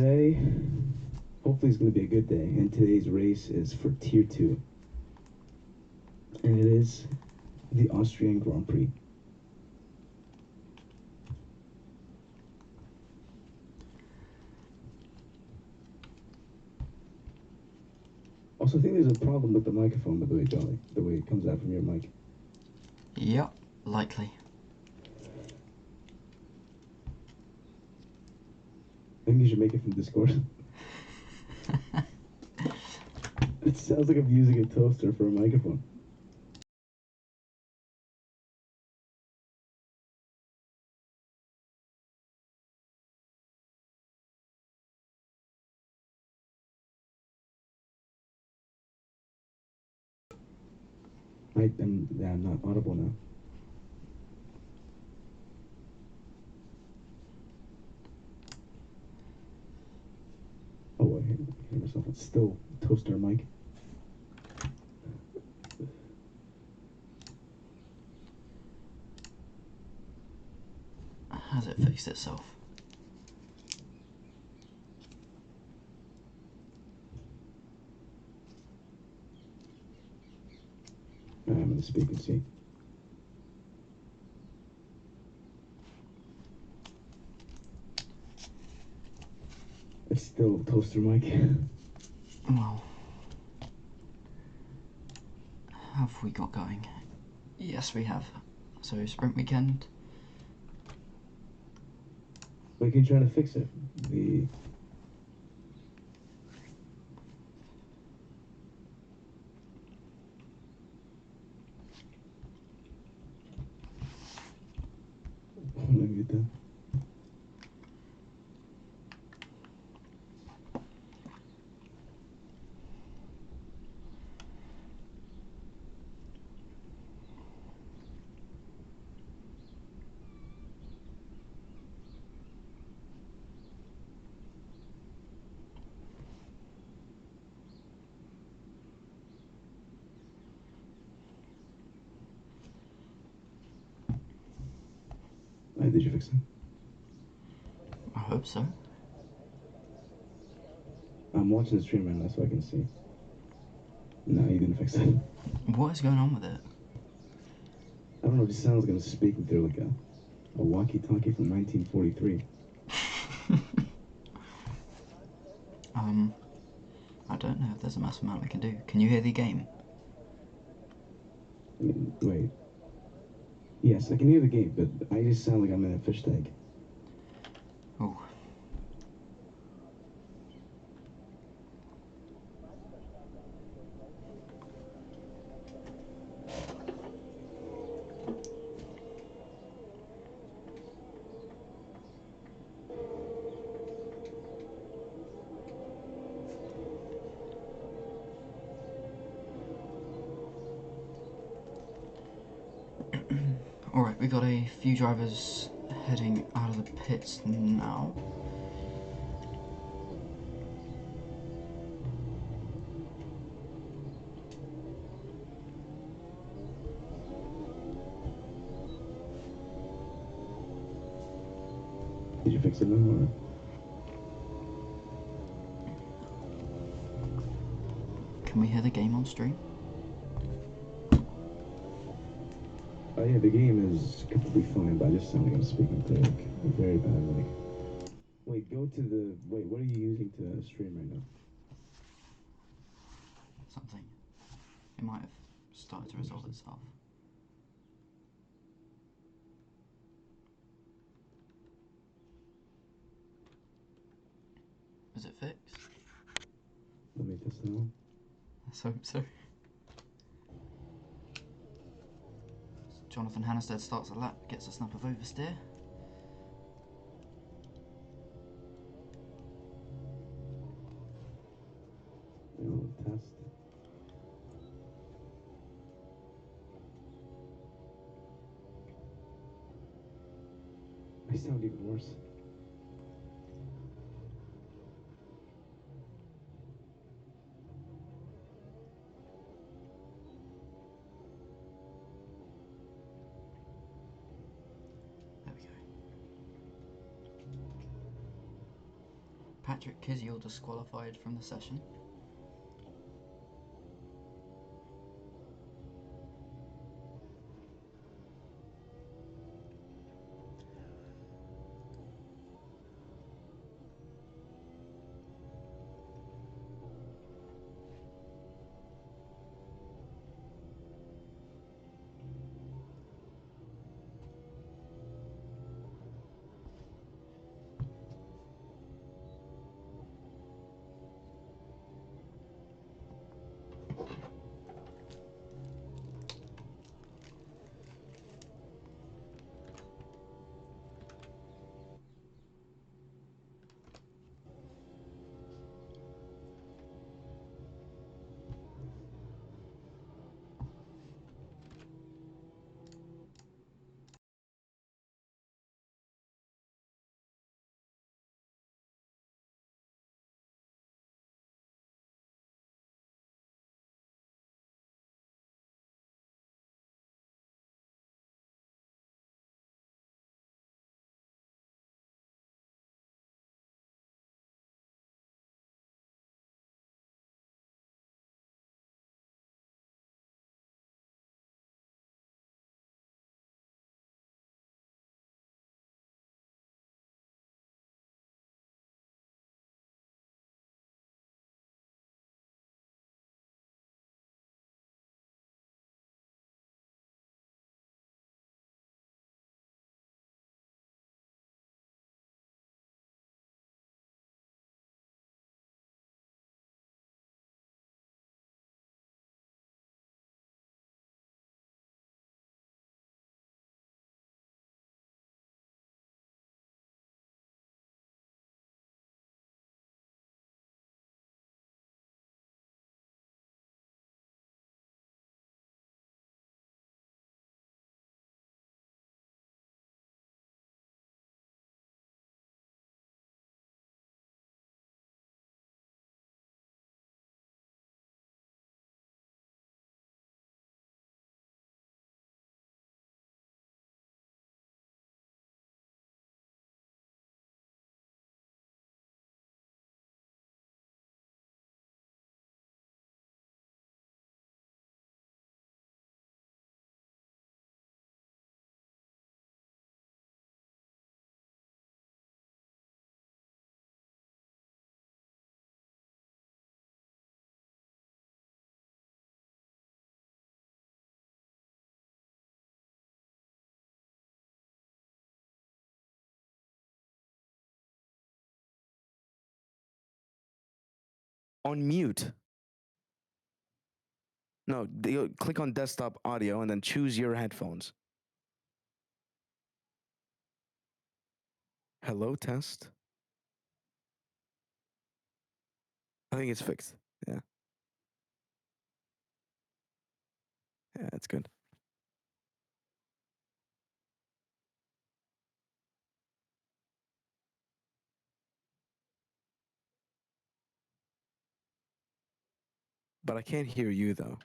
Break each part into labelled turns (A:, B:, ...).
A: today, hopefully it's going to be a good day, and today's race is for Tier 2. And it is the Austrian Grand Prix. Also, I think there's a problem with the microphone, by the way, Jolly, the way it comes out from your mic.
B: Yep, likely.
A: I think you should make it from Discord. It sounds like I'm using a toaster for a microphone. I'm not audible now. Oh, I hear myself. It's still toaster mic.
B: Has it fixed itself?
A: I'm going to speak and see. It's still toaster mic.
B: Well, have we got going? Yes, we have. So, sprint weekend.
A: We can try to fix it. Let me get that. Did you fix it?
B: I hope so.
A: I'm watching the stream right now so I can see. No, you didn't fix it.
B: What is going on with it?
A: I don't know, it just sounds like I'm speaking through like a walkie-talkie from 1943.
B: I don't know if there's a massive amount we can do. Can you hear the game?
A: Wait. Yes, I can hear the game, but I just sound like I'm in a fish tank.
B: Oh. Alright, we got a few drivers heading out of the pits now.
A: Did you fix it now?
B: Can we hear the game on stream?
A: Oh yeah, the game is completely fine, but I just sound like I'm speaking to like very bad. Like, wait, go to the what are you using to stream right now?
B: Something. It might have started to resolve itself. Is it fixed?
A: Let me test now.
B: Let's hope so. Jonathan Hannestead starts a lap, gets a snap of oversteer.
A: Test. I sound even worse.
B: Patrick Kiziel disqualified from the session.
A: On mute. No, click on desktop audio and then choose your headphones. Hello, test. I think it's fixed. Yeah. Yeah, that's good. But I can't hear you though.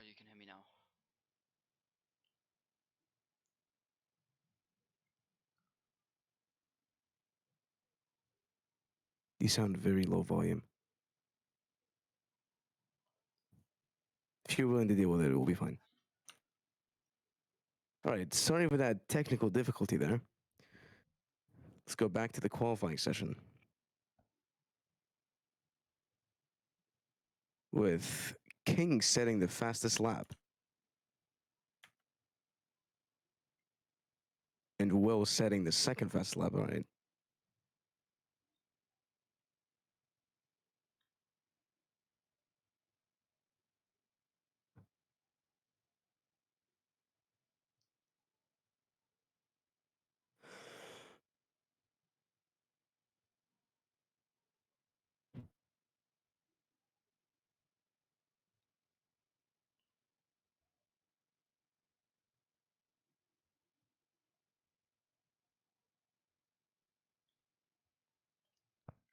B: You can hear me now.
A: You sound very low volume. If you're willing to deal with it, it will be fine. All right, sorry for that technical difficulty there. Let's go back to the qualifying session with King setting the fastest lap and Will setting the second fastest lap. All right.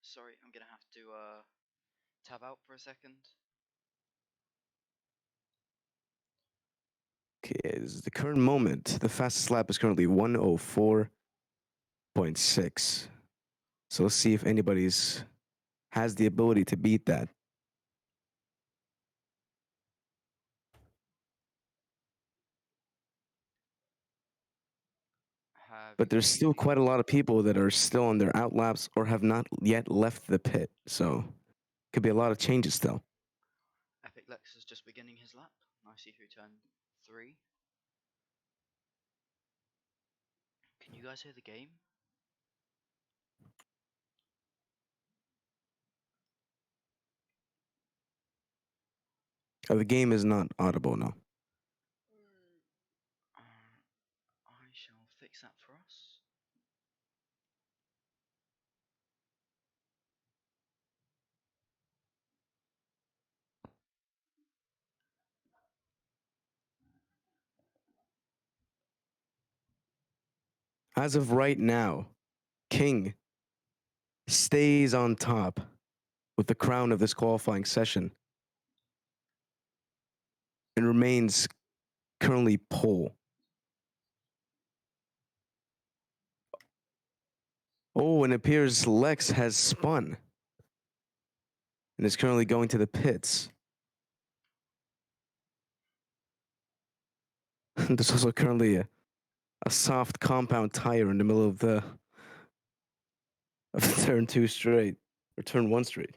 B: Sorry, I'm gonna have to tab out for a second.
A: is the current moment. The fastest lap is currently 104.6. So let's see if anybody's has the ability to beat that. But there's still quite a lot of people that are still on their out laps or have not yet left the pit. So could be a lot of changes still.
B: Epic Lex is just beginning his lap. I see through turn 3. Can you guys hear the game?
A: The game is not audible now.
B: I shall fix that for us.
A: As of right now, King stays on top with the crown of this qualifying session and remains currently pole. Oh, and it appears Lex has spun and is currently going to the pits. There's also currently a soft compound tire in the middle of the turn 2 straight, or turn 1 straight.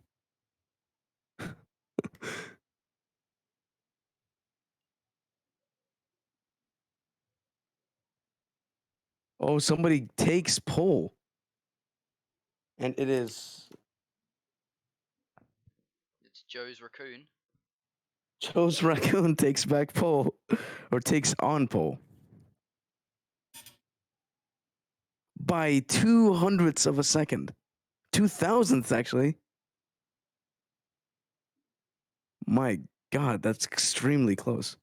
A: Oh, somebody takes pole. And it is
B: It's Joe's raccoon.
A: Joe's raccoon takes back pole, or takes on pole. By 200ths of a second. 2,000ths, actually. My God, that's extremely close.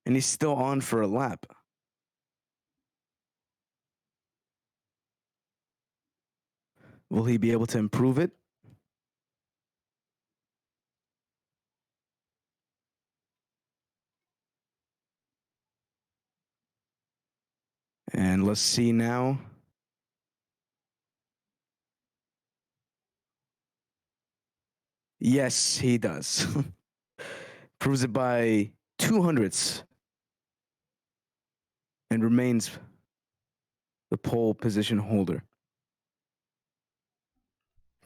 A: And he's still on for a lap. Will he be able to improve it? And let's see now. Yes, he does. Proves it by 200ths and remains the pole position holder.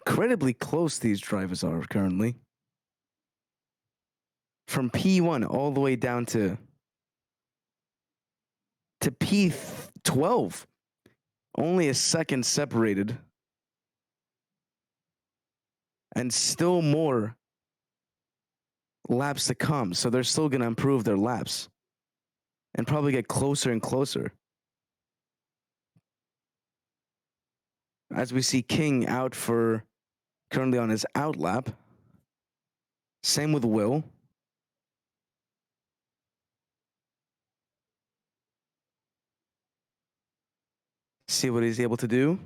A: Incredibly close these drivers are currently. From P1 all the way down to P12. Only a second separated. And still more laps to come. So they're still going to improve their laps and probably get closer and closer. As we see King out for currently on his out lap. Same with Will. See what he's able to do.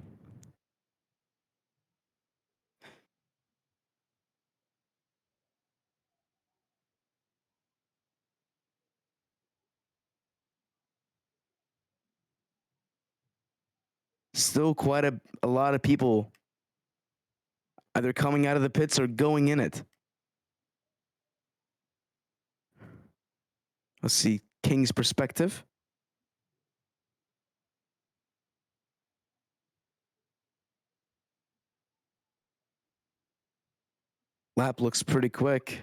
A: Still quite a lot of people either coming out of the pits or going in it. Let's see King's perspective. Lap looks pretty quick.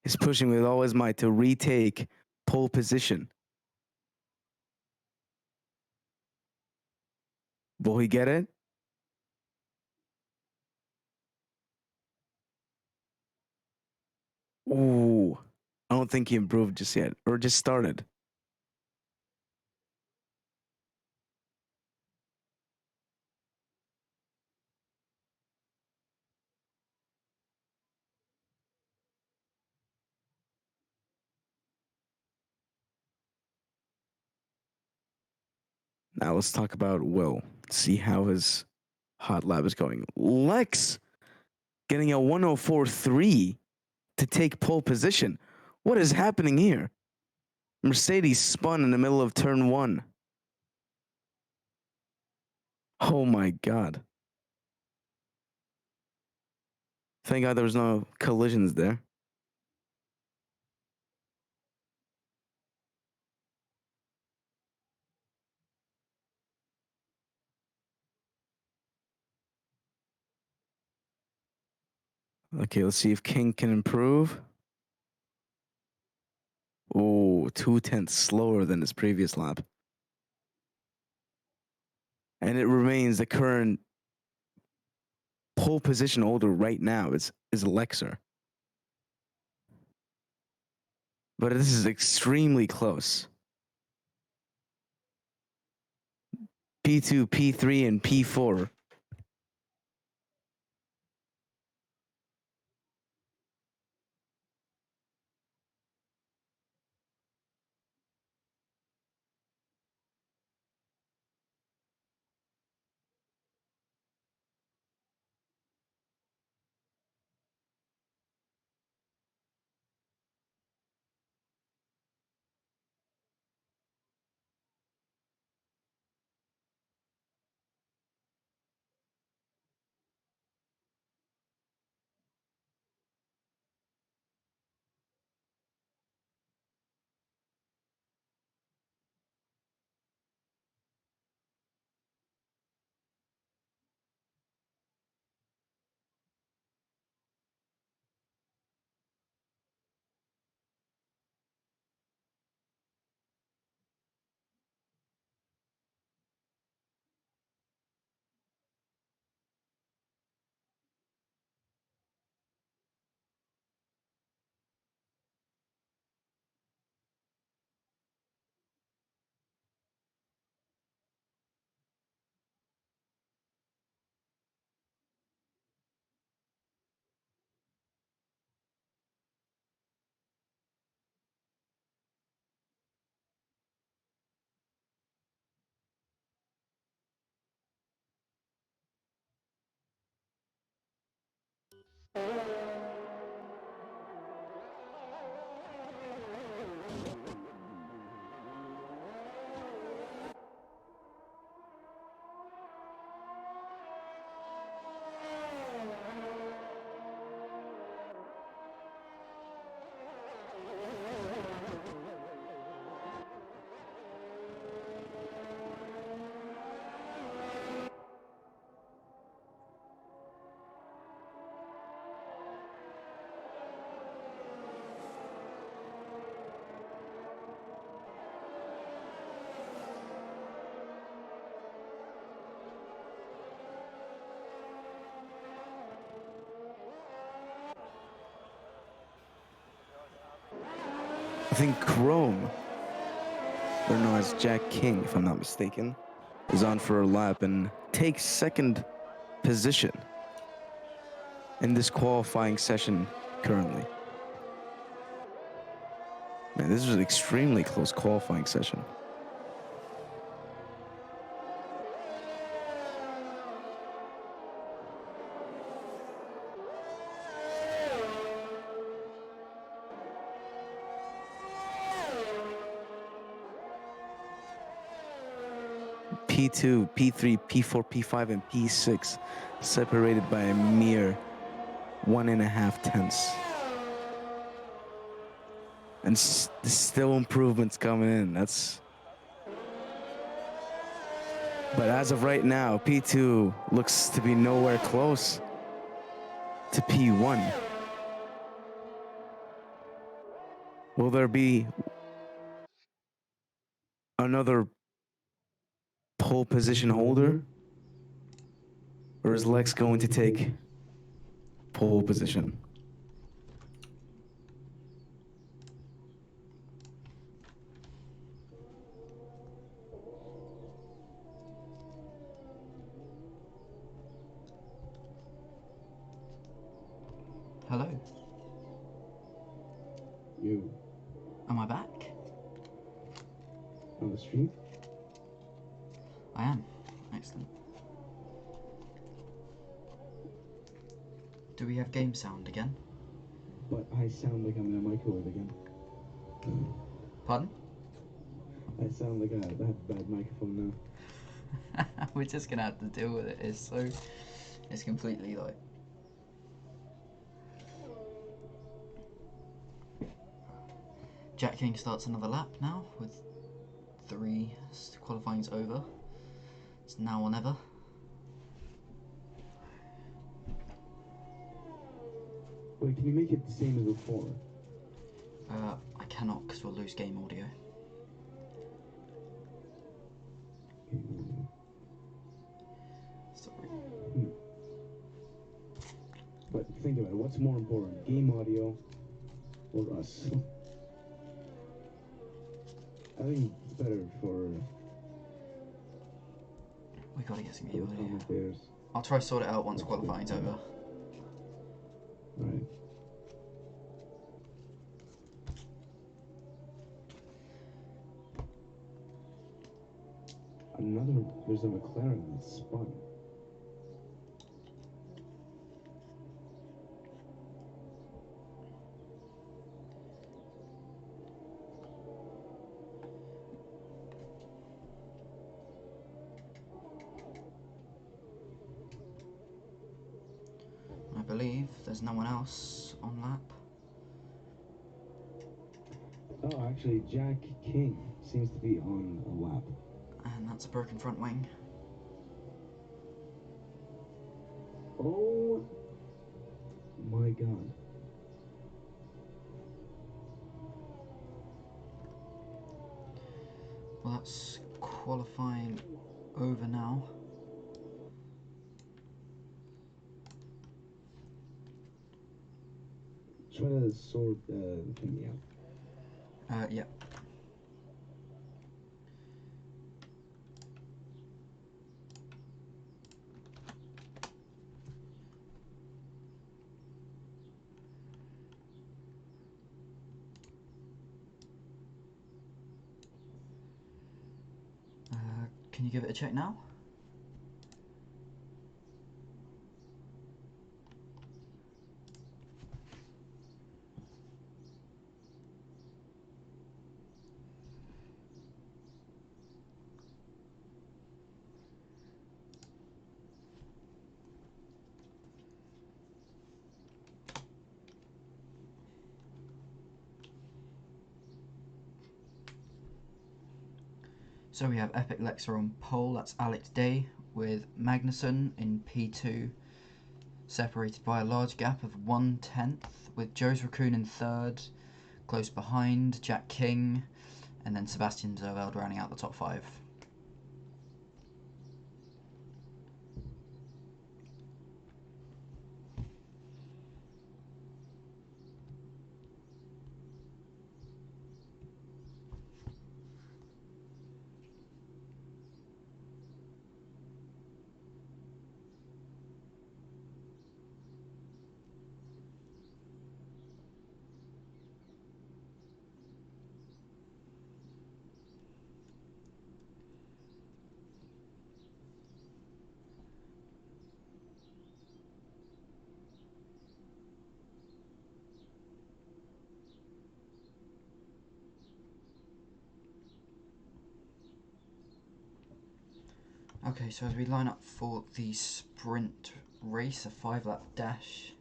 A: He's pushing with all his might to retake pole position. Will he get it? Ooh, I don't think he improved just yet, or just started.
C: Now let's talk about Will. See how his hot lap is going. Lex getting a 104.3 to take pole position. What is happening here? Mercedes spun in the middle of turn 1. Oh my god. Thank god there was no collisions there. Okay, let's see if King can improve. Oh, 2/10 slower than his previous lap. And it remains the current pole position holder right now is Lexer. But this is extremely close. P2, P3, and P4. I think Chrome, or known as Jack King, if I'm not mistaken, is on for a lap and takes second position in this qualifying session currently. Man, this was an extremely close qualifying session. P2, P3, P4, P5, and P6 separated by a mere 1.5 tenths. And still improvements coming in. But as of right now, P2 looks to be nowhere close to P1. Will there be another pole position holder? Or is Lex going to take pole position?
B: Hello.
A: You
B: Am I back?
A: on the stream?
B: Do we have game sound again?
A: But I sound like I'm in a microwave again.
B: Pardon?
A: I sound like I have a bad microphone now.
B: We're just gonna have to deal with it. It's completely like. Jack King starts another lap now with 3 qualifying's over. It's now or never.
A: Wait, can you make it the same as before?
B: I cannot because we'll lose game audio. Sorry.
A: But think about it, what's more important, game audio or us? I think it's better for
B: We gotta get some
A: the
B: game audio.
A: commentators.
B: I'll try to sort it out once qualifying's over.
A: Right. There's a McLaren that spun.
B: I believe there's no one else on lap.
A: Oh, actually, Jack King seems to be on a lap.
B: And that's a broken front wing.
A: Oh my god.
B: Well, that's qualifying over now.
A: Try to sort the thingy out.
B: Yeah. Can you give it a check now? So we have Epic Lexa on pole, that's Alex Day, with Magnussen in P2, separated by a large gap of 1/10, with Joe's Raccoon in third, close behind Jack King, and then Sebastian Zerveld rounding out the top 5. Okay, so as we line up for the sprint race, a 5-lap dash,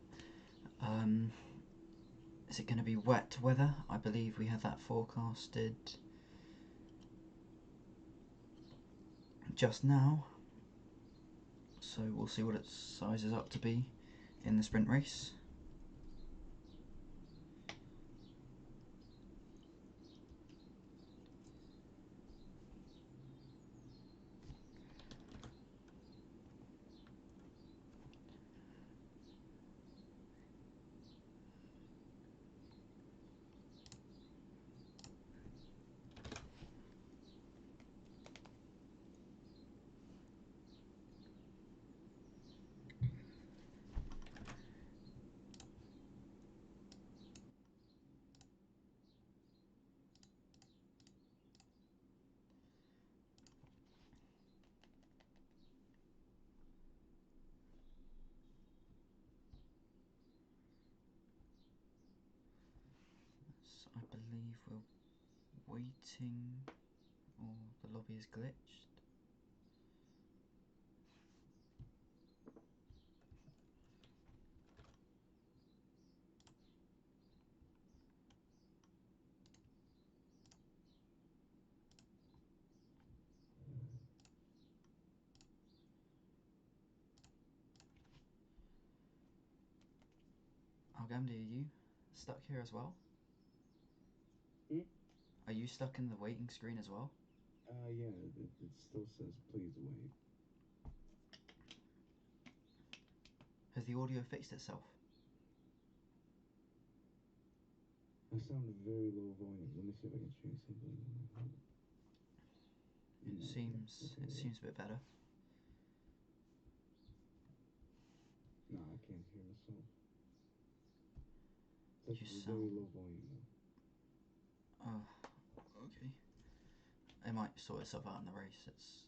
B: is it going to be wet weather? I believe we had that forecasted just now, so we'll see what it sizes up to be in the sprint race. believe we're waiting, or the lobby is glitched. Algamdi, are you stuck here as well? Are you stuck in the waiting screen as well?
A: Yeah, it still says please wait.
B: Has the audio fixed itself?
A: I sound very low volume. Let me see if I can change something.
B: It seems a bit better.
A: No, I can't hear myself.
B: You
A: It's very low volume though.
B: Oh, okay. It might sort itself out in the race.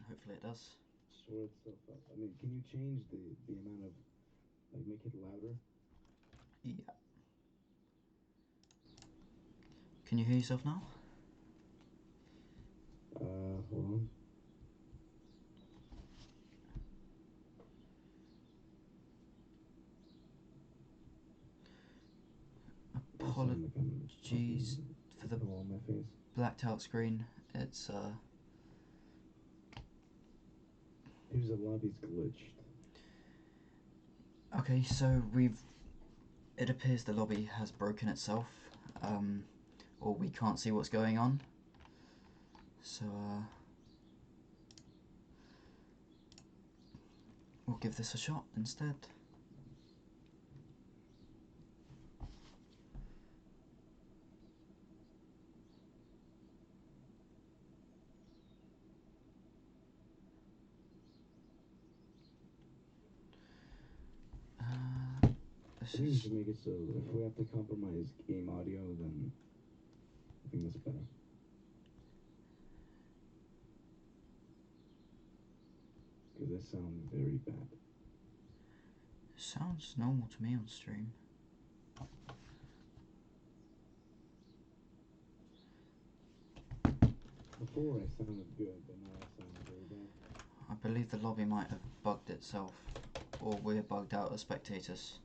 B: Hopefully it does.
A: Sort itself out. I mean, can you change the amount of, like, make it louder?
B: Yeah. Can you hear yourself now?
A: Hold on.
B: Apologies for the
A: on my face.
B: blacked out screen. It's
A: Here's the lobby's glitched.
B: Okay, so it appears the lobby has broken itself, or we can't see what's going on. So we'll give this a shot instead.
A: I think we should make it so if we have to compromise game audio, then I think that's better. Because they sound very bad.
B: Sounds normal to me on stream.
A: Before I sounded good, but now I sound very bad.
B: I believe the lobby might have bugged itself, or we're bugged out as spectators.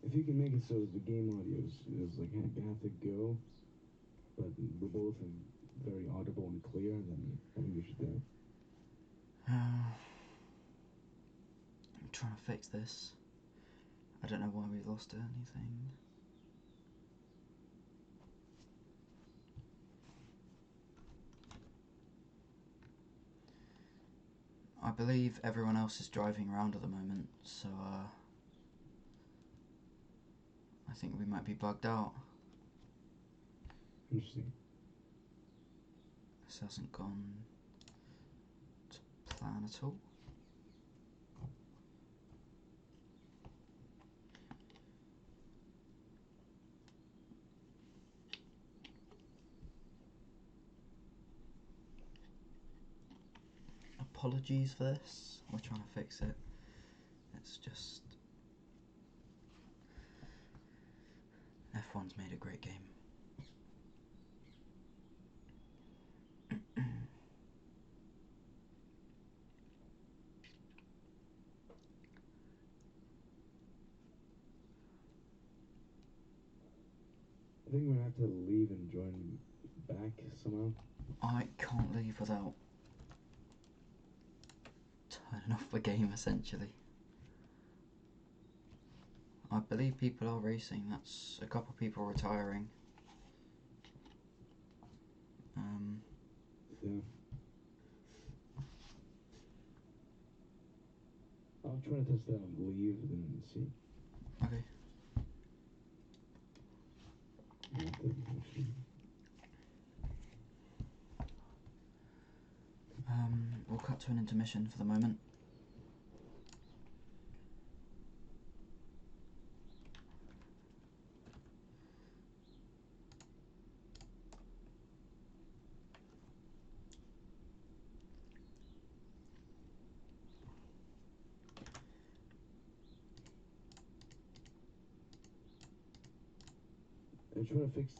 A: If you can make it so the game audio is like have to go, but we're both very audible and clear, then I think you should do it.
B: I'm trying to fix this. I don't know why we lost anything. I believe everyone else is driving around at the moment, so I think we might be bugged out.
A: Interesting.
B: This hasn't gone to plan at all. Apologies for this. We're trying to fix it. It's just F1's made a great game.
A: I think we're gonna have to leave and join back somehow.
B: I can't leave without turning off the game, essentially. I believe people are racing. That's a couple of people retiring.
A: Yeah. I'll try to test out and leave and see.
B: Okay. We'll cut to an intermission for the moment.
A: I'm trying to fix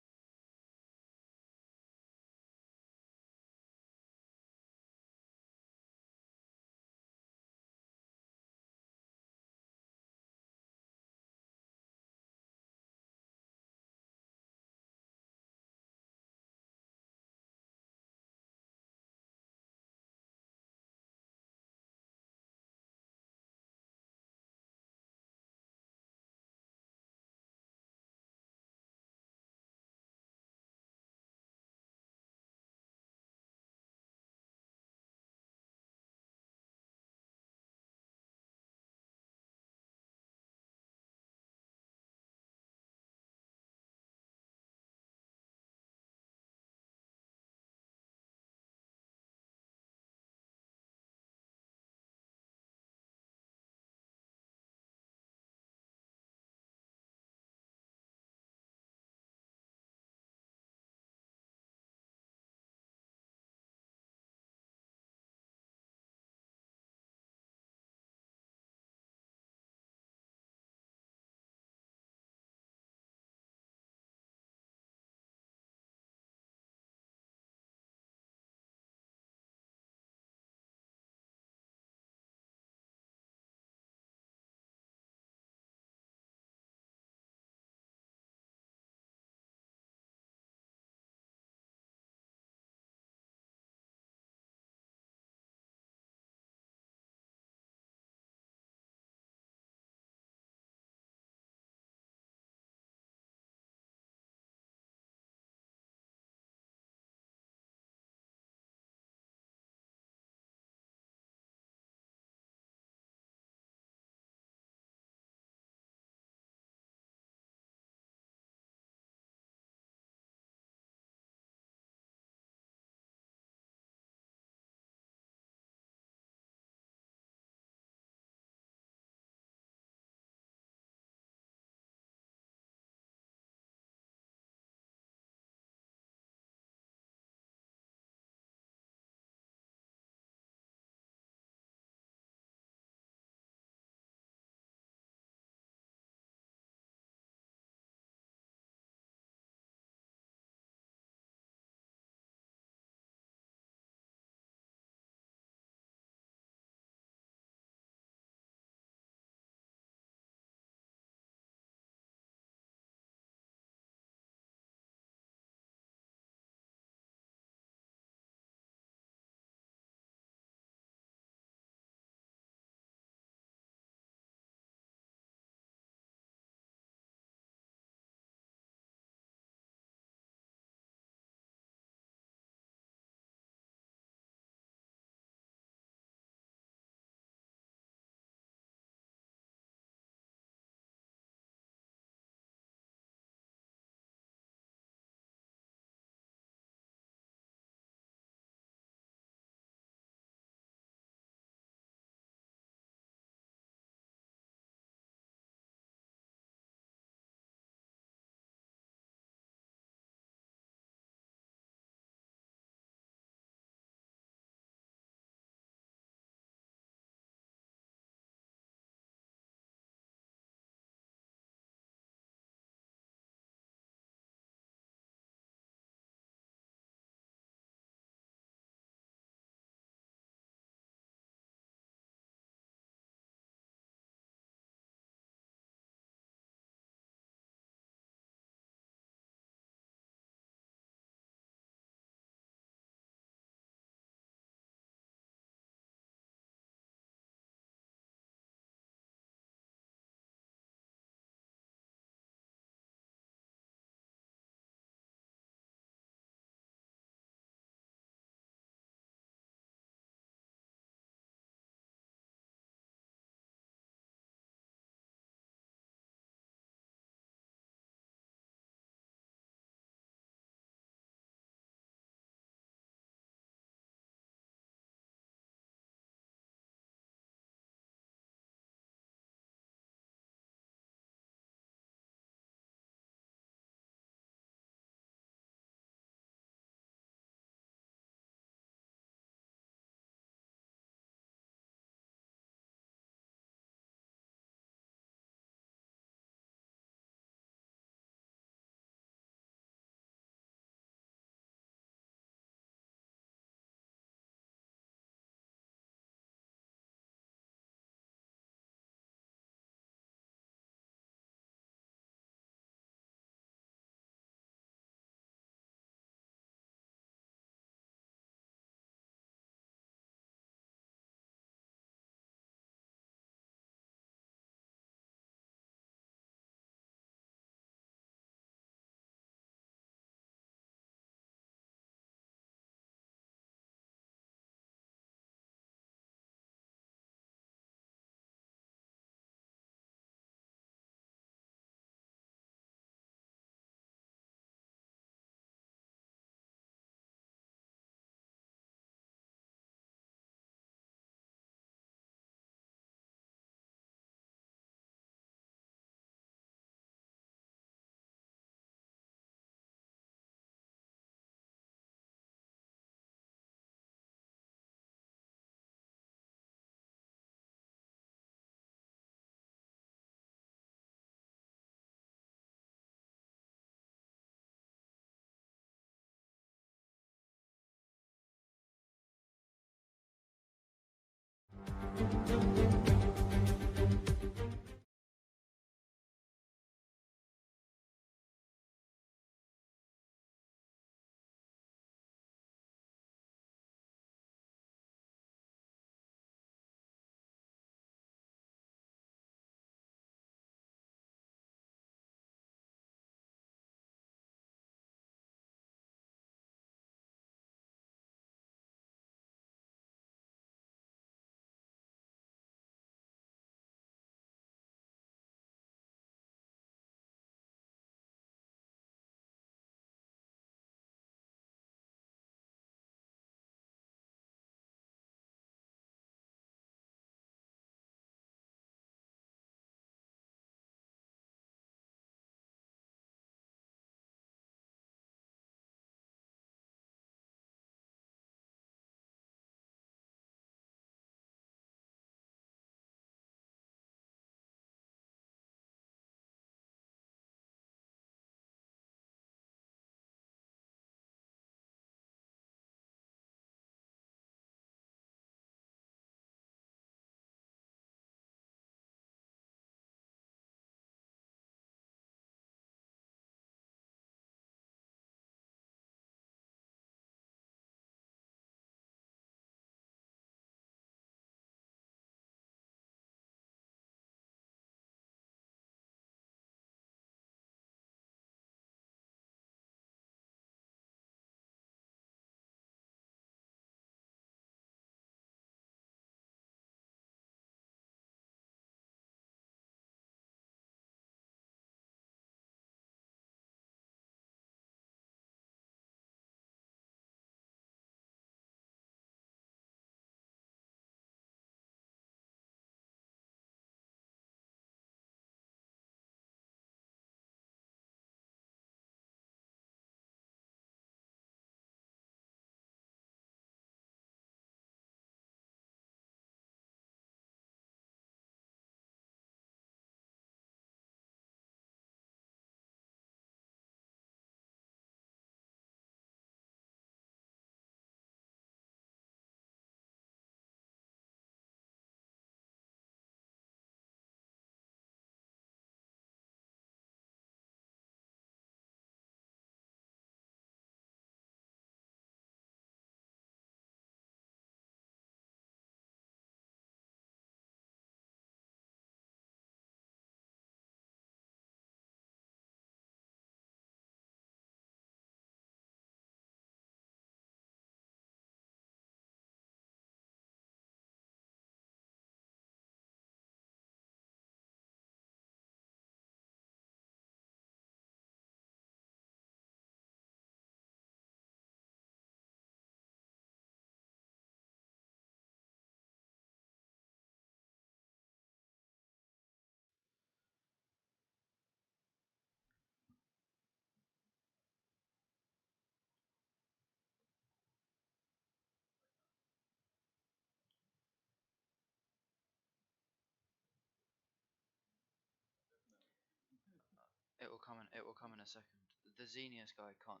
B: It will come in. It will come in a second. The Xenius guy can't.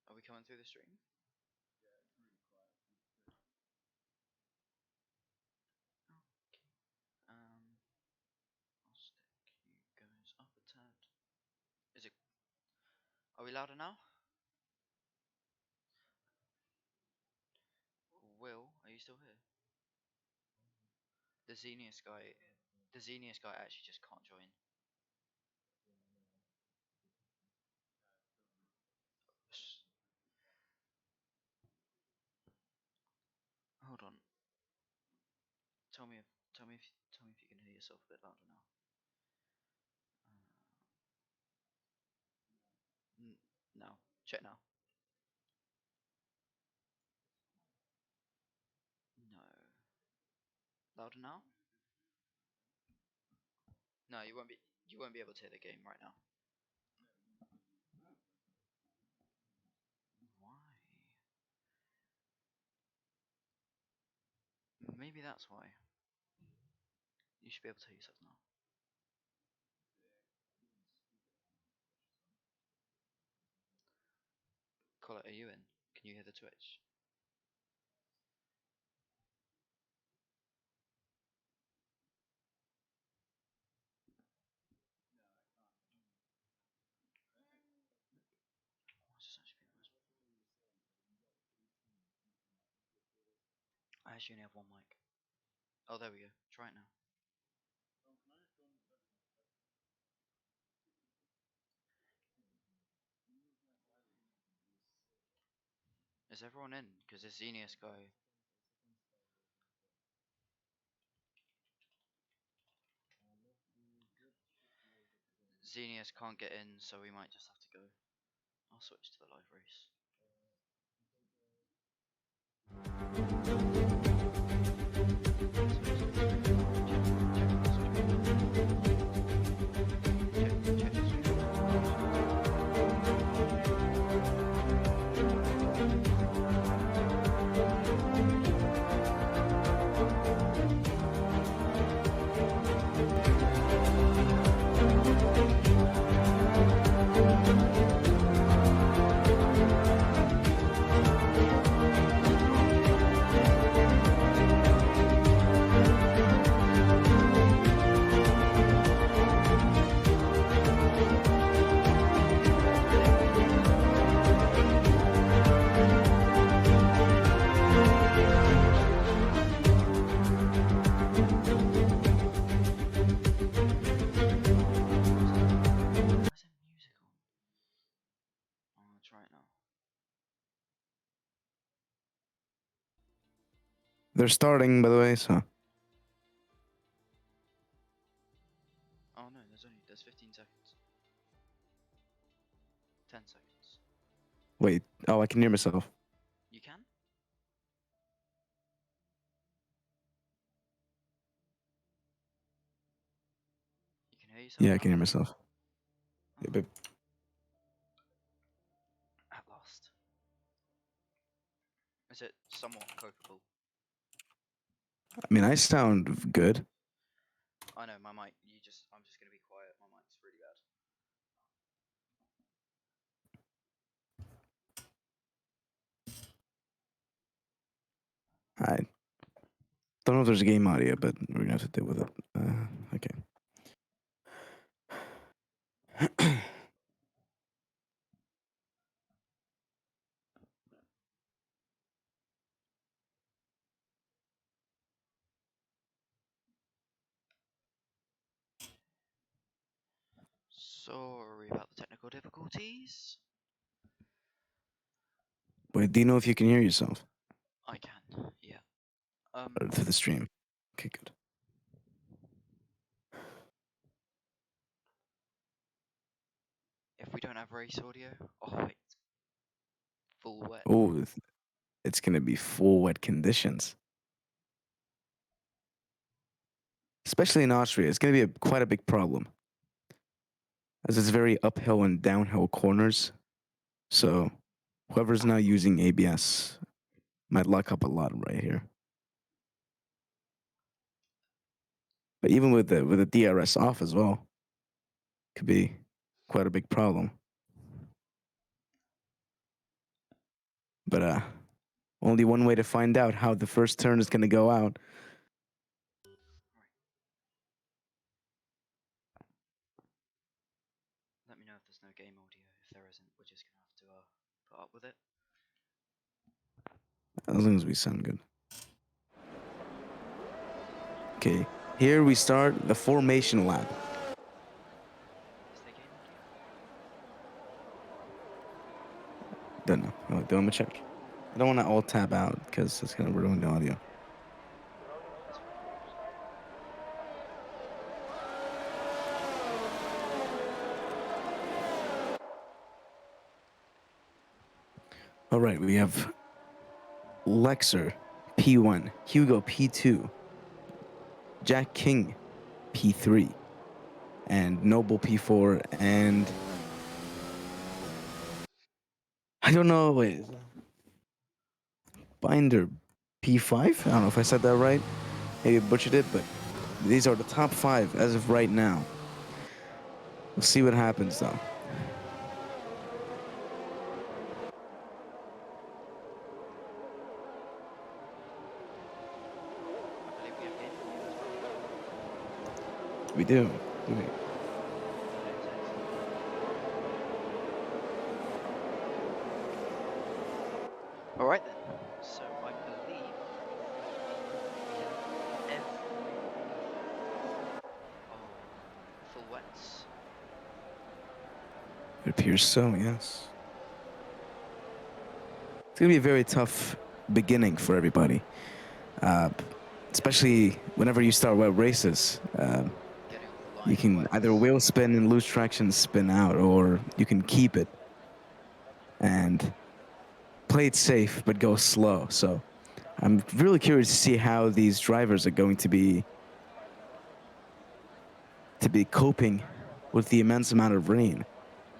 B: Are we coming through the stream? Okay. I'll stick you guys up a tad. Is it? Are we louder now? Will, are you still here? The Xenius guy. The Xenius guy actually just can't join. Hold on. Tell me if. Tell me if. Tell me if you can hear yourself a bit louder now. No. Check now. No. Louder now? No, you won't be. You won't be able to hear the game right now. Why? Maybe that's why. You should be able to hear yourself now. Colin, are you in? Can you hear the Twitch? I actually only have one mic. Oh, there we go. Try it now. Is everyone in? Because this Xenius guy... Xenius can't get in, so we might just have to go. I'll switch to the live race.
C: They're starting, by the way, so.
B: Oh no, there's 15 seconds. 10 seconds.
C: Wait. Oh, I can hear myself.
B: You can? You can hear yourself?
C: Yeah, I can hear myself. Yeah, but
B: At last. Is it somewhat copable?
C: I mean, I sound good.
B: I know, my mic, I'm just gonna be quiet, my mic's really bad.
C: I don't know if there's a game audio, but we're gonna have to deal with it. Okay.
B: Sorry about the technical difficulties.
C: Wait, do you know if you can hear yourself
B: I can, yeah.
C: through the stream? Okay, good.
B: If we don't have race audio, oh, it's full wet.
C: Oh, it's gonna be full wet conditions. Especially in Austria, it's gonna be quite a big problem, as it's very uphill and downhill corners. So, whoever's not using ABS might lock up a lot right here. But even with the DRS off as well, could be quite a big problem. But only one way to find out how the first turn is gonna go out.
B: Let me know if there's no game audio. If there isn't, we're just gonna have to put up with it.
C: As long as we sound good. Okay, here we start the formation lap.
B: Is there game audio?
C: Don't know. Oh, do I'm check. I don't want to all tab out because it's gonna ruin the audio. All right, we have Lexer P1, Hugo P2, Jack King P3, and Noble P4, and I don't know. Wait, Binder P5. I don't know if I said that right. Maybe I butchered it, but these are the top 5 as of right now. We'll see what happens though. We do. We-
B: All right then. So I believe we have every full wets.
C: It appears so, yes. It's going to be a very tough beginning for everybody. Uh, especially whenever you start wet races.
B: Getting off the line.
C: You can either wheel spin and lose traction, spin out, or you can keep it and play it safe but go slow. So I'm really curious to see how these drivers are going to be coping with the immense amount of rain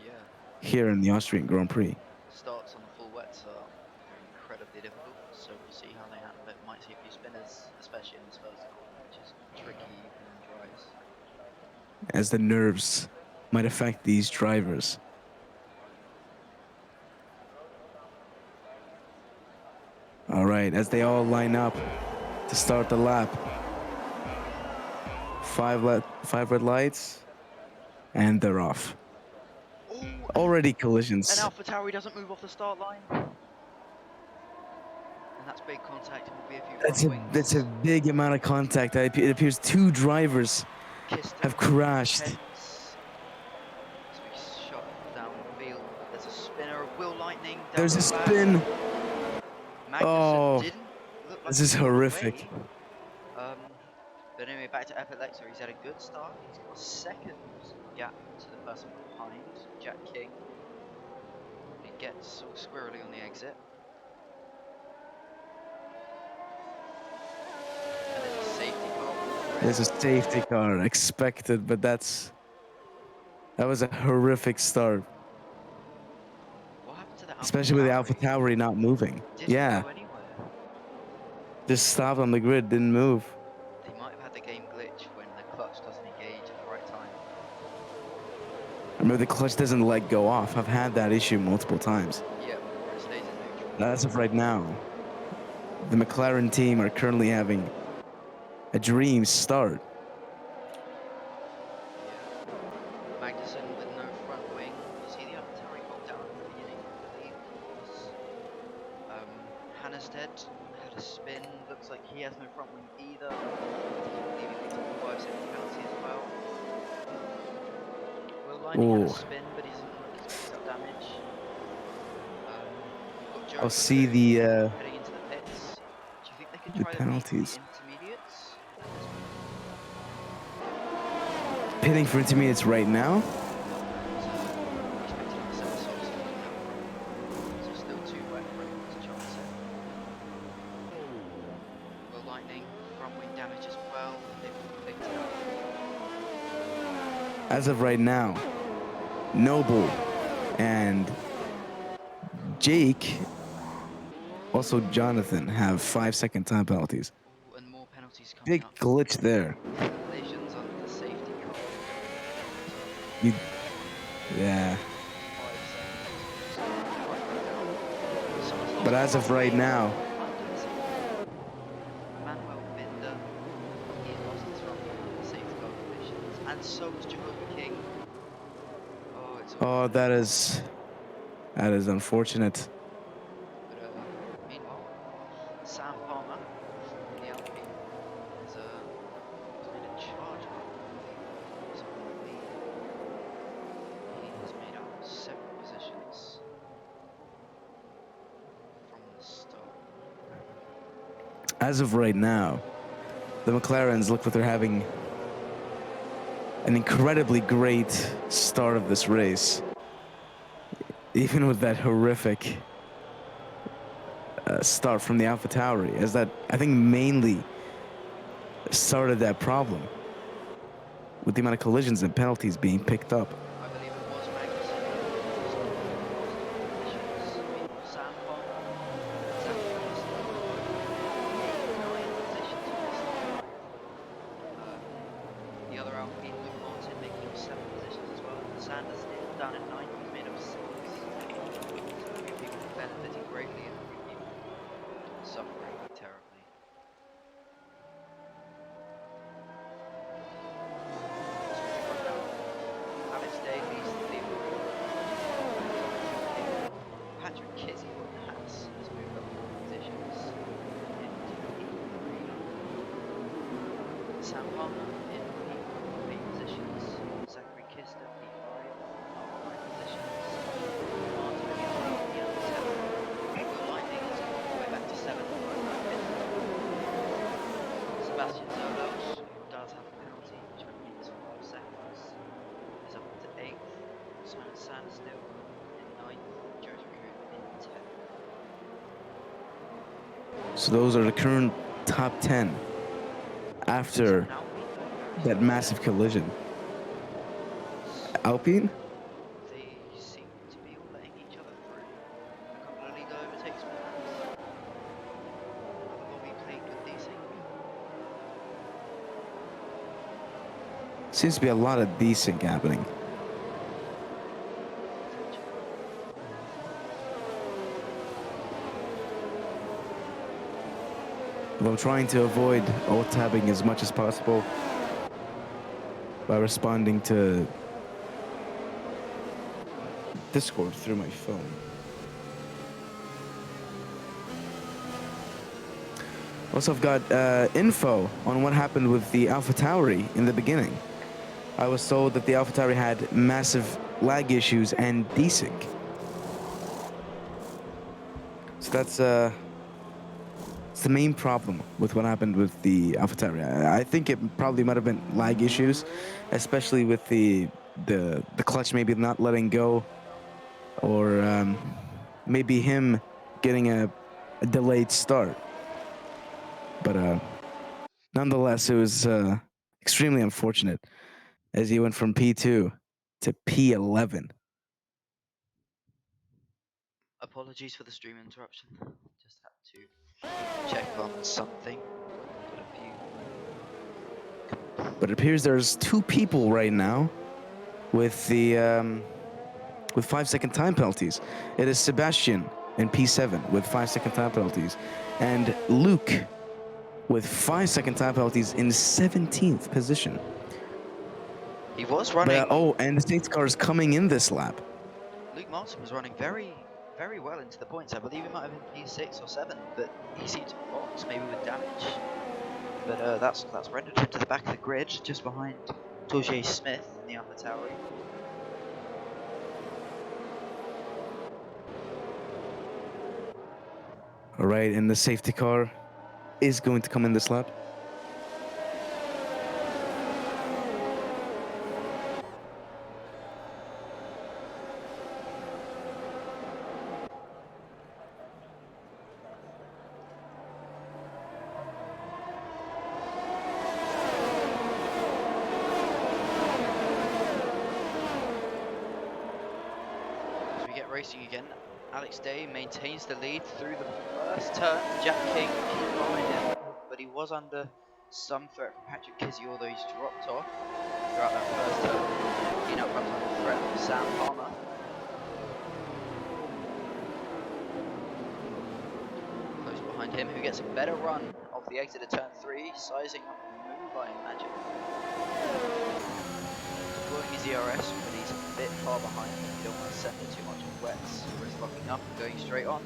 B: Yeah.
C: here in the Austrian Grand Prix.
B: Starts on the full wets are incredibly difficult, so we'll see how they handle it. Might see a few spinners, especially in this first corner, which is tricky even on dries.
C: As the nerves might affect these drivers. All right, as they all line up to start the lap. Five red lights, and they're off.
B: Oh,
C: Already
B: and
C: collisions.
B: AlphaTauri doesn't move off the start line. And that's big contact and will be a few front wings.
C: That's a big amount of contact. It appears two drivers have crashed.
B: As we shot downfield, there's a spinner, a wheel lightning.
C: There's a spin.
B: Magnussen didn't look like
C: this is
B: he got
C: horrific.
B: away. But anyway, back to Amethyst. He's had a good start. He's got a second gap to the person behind, Jack King. He gets all squirrely on the exit. And there's a safety car.
C: There's a safety car expected, but that was a horrific start.
B: What happened to the
C: Especially with the AlphaTauri not moving.
B: Didn't
C: Yeah.
B: go anywhere.
C: Just stopped on the grid, didn't move.
B: They might have had the game glitch when the clutch doesn't engage at the right time.
C: Remember, the clutch doesn't let go off. I've had that issue multiple times.
B: Yeah, or it stays in neutral.
C: As of right now, the McLaren team are currently having a dream start.
B: Yeah. Magnussen with no front wing. You see the AlphaTauri got down at the beginning, I believe it was. Hannested had a spin. Looks like he has no front wing either. I believe he picked up a 5 second penalty as well. Will Lining had a spin, but he doesn't look like he's picked up damage. We've got
C: I'll see the
B: heading into the pits. Do you think they could try
C: penalties.
B: the intermediates?
C: Pitting for intermediates right now.
B: So still too wet for anyone to chance it. Will Lightning, front wing damage as well. They've picked it up.
C: As of right now, Noble and Jake, also Jonathan, have 5 second time penalties.
B: And more penalties coming
C: Big
B: up.
C: glitch there.
B: Collisions under the safety car.
C: Yeah. But as of right now,
B: Manuel Binder, he lost his front wing under the safety car collisions, and so was Jehovah King. Oh, it's all
C: oh, that is unfortunate.
B: But meanwhile, Sam Palmer, the Alpine, has made a charge of so he has made up 7 positions from the start.
C: As of right now, the McLarens look like they're having an incredibly great start of this race. Even with that horrific start from the AlphaTauri, as that, I think, mainly started that problem with the amount of collisions and penalties being picked up.
B: I believe it was Magnussen who started the collisions. Meanwhile, Sam Palmer, Zach Wilson, 9 positions from the start. The other Alpine, Luke Martin, making up 7 positions as well. Sanders down at 9, he's made up 6. So a few people benefiting greatly and a few people suffering terribly. Sam Palmer in P8 positions, Zachary Kister P5, R9 positions, Martin Miller in the Amethyst, Will Lightning is all the way back to 7th, right back 5th. Sebastian Zerlos, who does have a penalty, which I believe is 5 seconds, is up to 8th. Simon Sanderstill in 9th, Joseph Kuhn in 10th.
C: So those are the current top 10 after that massive collision. Alpine?
B: They seem to be all letting each other through. A couple of legal overtakes perhaps. Another lobby played with desync.
C: Seems to be a lot of desync happening. Well, I'm trying to avoid alt-tabbing as much as possible by responding to Discord through my phone. Also, I've got info on what happened with the AlphaTauri in the beginning. I was told that the AlphaTauri had massive lag issues and desync. So that's it's the main problem with what happened with the AlphaTauri. I think it probably might have been lag issues, especially with the clutch maybe not letting go, or maybe him getting a delayed start. But nonetheless, it was extremely unfortunate as he went from P2 to P11.
B: Apologies for the stream interruption. Just had to check on something. Got a few.
C: But it appears there's 2 people right now with the with 5-second time penalties. It is Sebastian in P7 with 5-second time penalties, and Luke with 5-second time penalties in 17th position.
B: He was running.
C: But, and the safety car is coming in this lap.
B: Luke Martin was running very well into the points. I believe he might have been P6 or 7, but he seemed to box, maybe with damage. But that's rendered him to the back of the grid, just behind Torjay Smith in the AlphaTauri.
C: All right, and the safety car is going to come in this lap.
B: Racing again. Alex Day maintains the lead through the first turn. Jack King behind him, but he was under some threat from Patrick Kizzy, although he's dropped off throughout that first turn. He now comes under threat from Sam Palmer. Close behind him, who gets a better run off the exit of turn 3, sizing up the move, I imagine. Deploying his ERS, but he's a bit far behind. You don't want to send it too much on wets, or it's locking up and going straight on.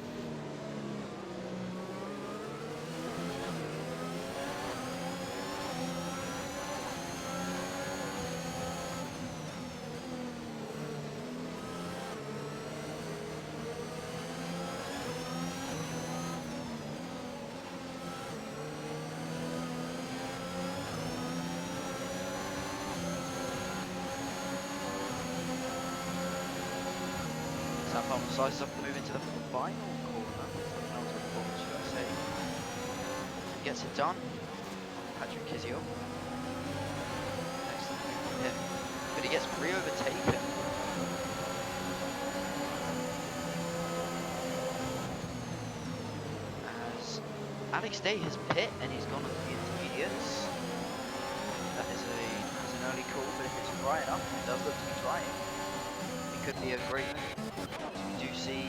B: Sam Palmer slices up the move into the final corner. Penultimate corner, should I say. Gets it done. Patrick Kizio. Excellent move from him. But he gets re-overtaken. As Alex Day has pit and he's gone into the intermediates. That is an early call, but if it's dry enough, it does look to be drying. It could be a great move. We do see,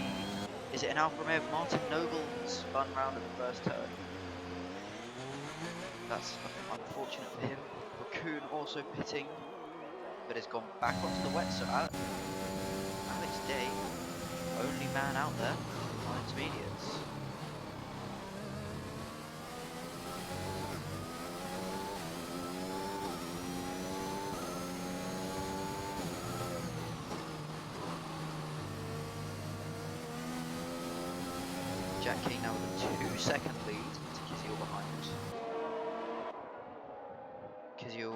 B: is it an Alfa Romeo of Martin Noble spun round at the first turn? That's unfortunate for him. Raccoon also pitting, but has gone back onto the wet, so Alex Day, only man out there on intermediates. Alpine now with a 2-second lead to Kizil behind. Kizil,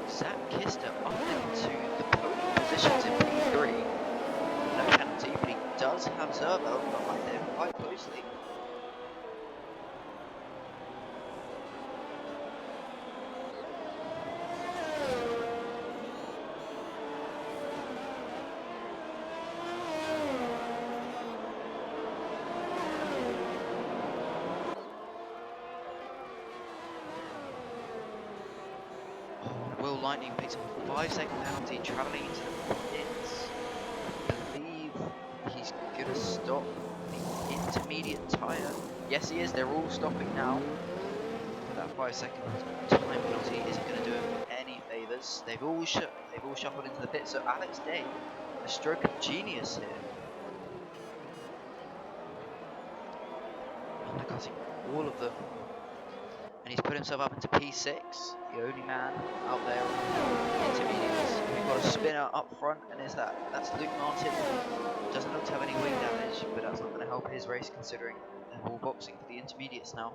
B: Zach Kister up into the podium positions in P3. No penalty, but he does have Zerbo behind him quite closely. Will Lightning picks up a 5-second penalty travelling into the pits. I believe he's going to stop the intermediate tyre. Yes, he is. They're all stopping now. But that 5-second time penalty isn't going to do him any favours. They've all shuffled into the pit. So Alex Day, a stroke of genius here, undercutting all of them. And he's put himself up into P6, the only man out there on the intermediates. We've got a spinner up front, and that's Luke Martin. Doesn't look to have any wing damage, but that's not going to help his race considering they're all boxing for the intermediates now.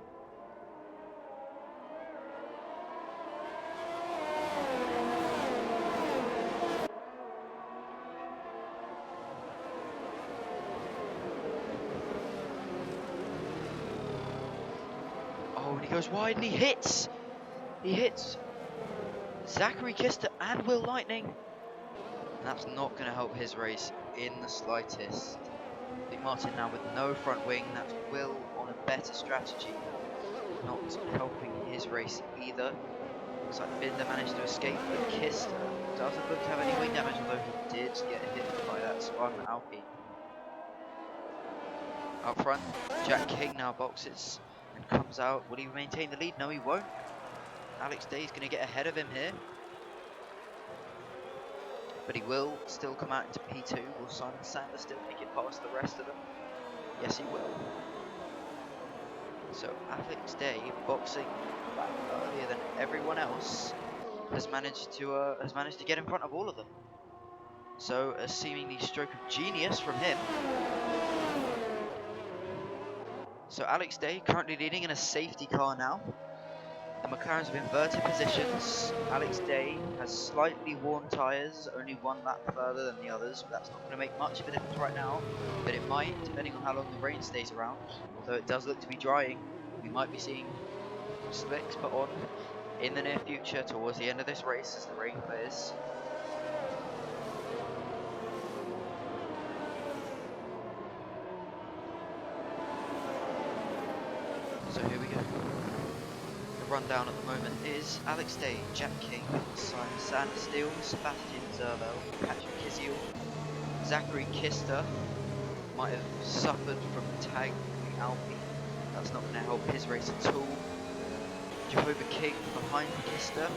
B: Oh, and he goes wide and he hits! He hits Zachary Kister and Will Lightning. And that's not going to help his race in the slightest. Luke Martin now with no front wing. That's Will on a better strategy. Not helping his race either. Looks like Binder managed to escape, but Kister doesn't look to have any wing damage, although he did get hit by that spun Alpine. Up front, Jack King now boxes and comes out. Will he maintain the lead? No, he won't. Alex Day is going to get ahead of him here. But he will still come out into P2. Will Simon Sanders still make it past the rest of them? Yes, he will. So Alex Day, boxing back earlier than everyone else, has managed to get in front of all of them. So a seemingly stroke of genius from him. So Alex Day currently leading in a safety car now. The McLarens have inverted positions. Alex Day has slightly worn tyres, only one lap further than the others, but that's not going to make much of a difference right now. But it might, depending on how long the rain stays around. Although it does look to be drying, we might be seeing slicks put on in the near future towards the end of this race as the rain clears. So here we go. The rundown at the moment is Alex Day, Jack King, Simon Sandersteele, Sebastian Zerlo, Patrick Kizil, Zachary Kister. Might have suffered from tagging the Alpine. That's not going to help his race at all. Jehovah King behind Kister.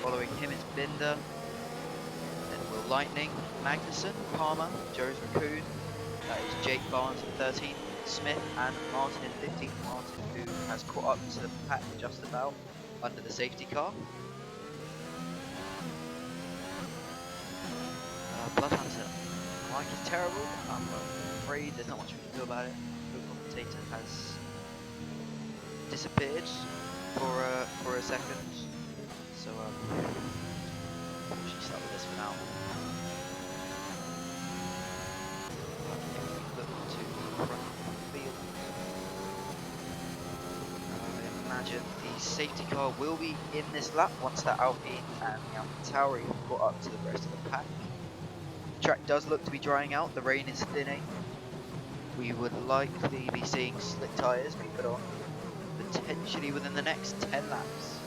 B: Following him is Binder. Then Will Lightning, Magnussen, Palmer, Joe's Raccoon. That is Jake Barnes in 13th, Smith and Martin in 15th. Martin, who has caught up to the pack just about under the safety car. Bloodhunter, Mike is terrible. I'm afraid there's not much we can do about it. The commentator has disappeared for a second, so we'll start with this for now. If we look to the front of the field, I imagine the safety car will be in this lap once that Alpine and the AlphaTauri have caught up to the rest of the pack. The track does look to be drying out, the rain is thinning. We would likely be seeing slick tyres be put on potentially within the next 10 laps.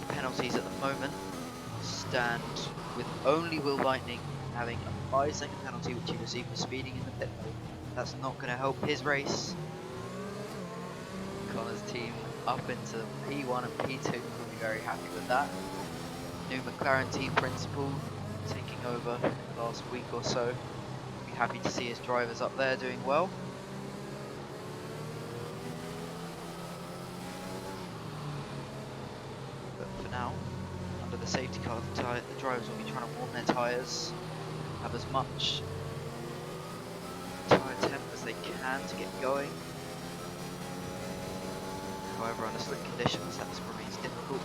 B: The penalties at the moment stand with only Will Lightning having a 5-second penalty which he received for speeding in the pit lane. That's not going to help his race. Connor's team up into P1 and P2 will be very happy with that. New McLaren team principal taking over last week or so. Be happy to see his drivers up there doing well. But for now, under the safety car, the drivers will be trying to warm their tyres have as much tire temp as they can to get going. However, under slick conditions, that remains difficult.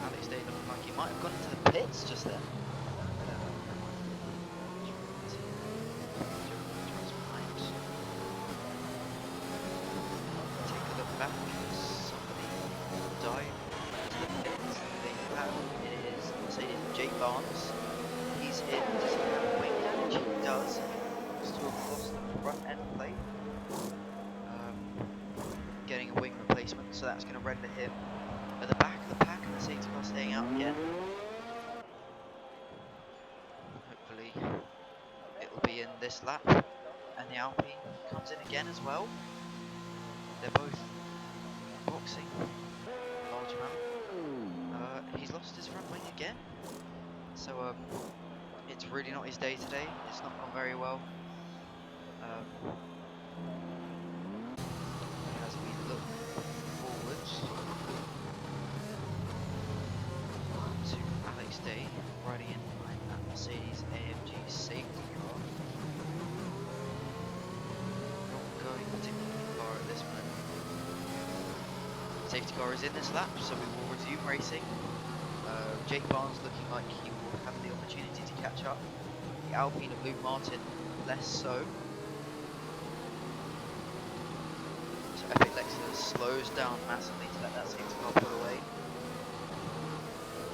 B: Alex Day looking like he might have gone into the pits just then. Take a look back. Somebody died into the pits. They have, it is Mercedes Jake Barnes. He's in. Does he have wing damage? He does. He looks to have lost the front end plate. Getting a wing replacement, so that's going to render him at the back of the pack, and the safety car staying out again. Hopefully it will be in this lap, and the Alpine comes in again as well. They're both boxing a large amount. He's lost his front wing again, so it's really not his day today. It's not gone very well. As we look forwards to Alex Day riding in behind that Mercedes AMG safety car. Not going particularly far at this moment. Safety car is in this lap, so we will resume racing. Jake Barnes looking like he will have the opportunity to catch up. The Alpine of Luke Martin less so. Epic Lexus slows down massively to let that safety car pull away.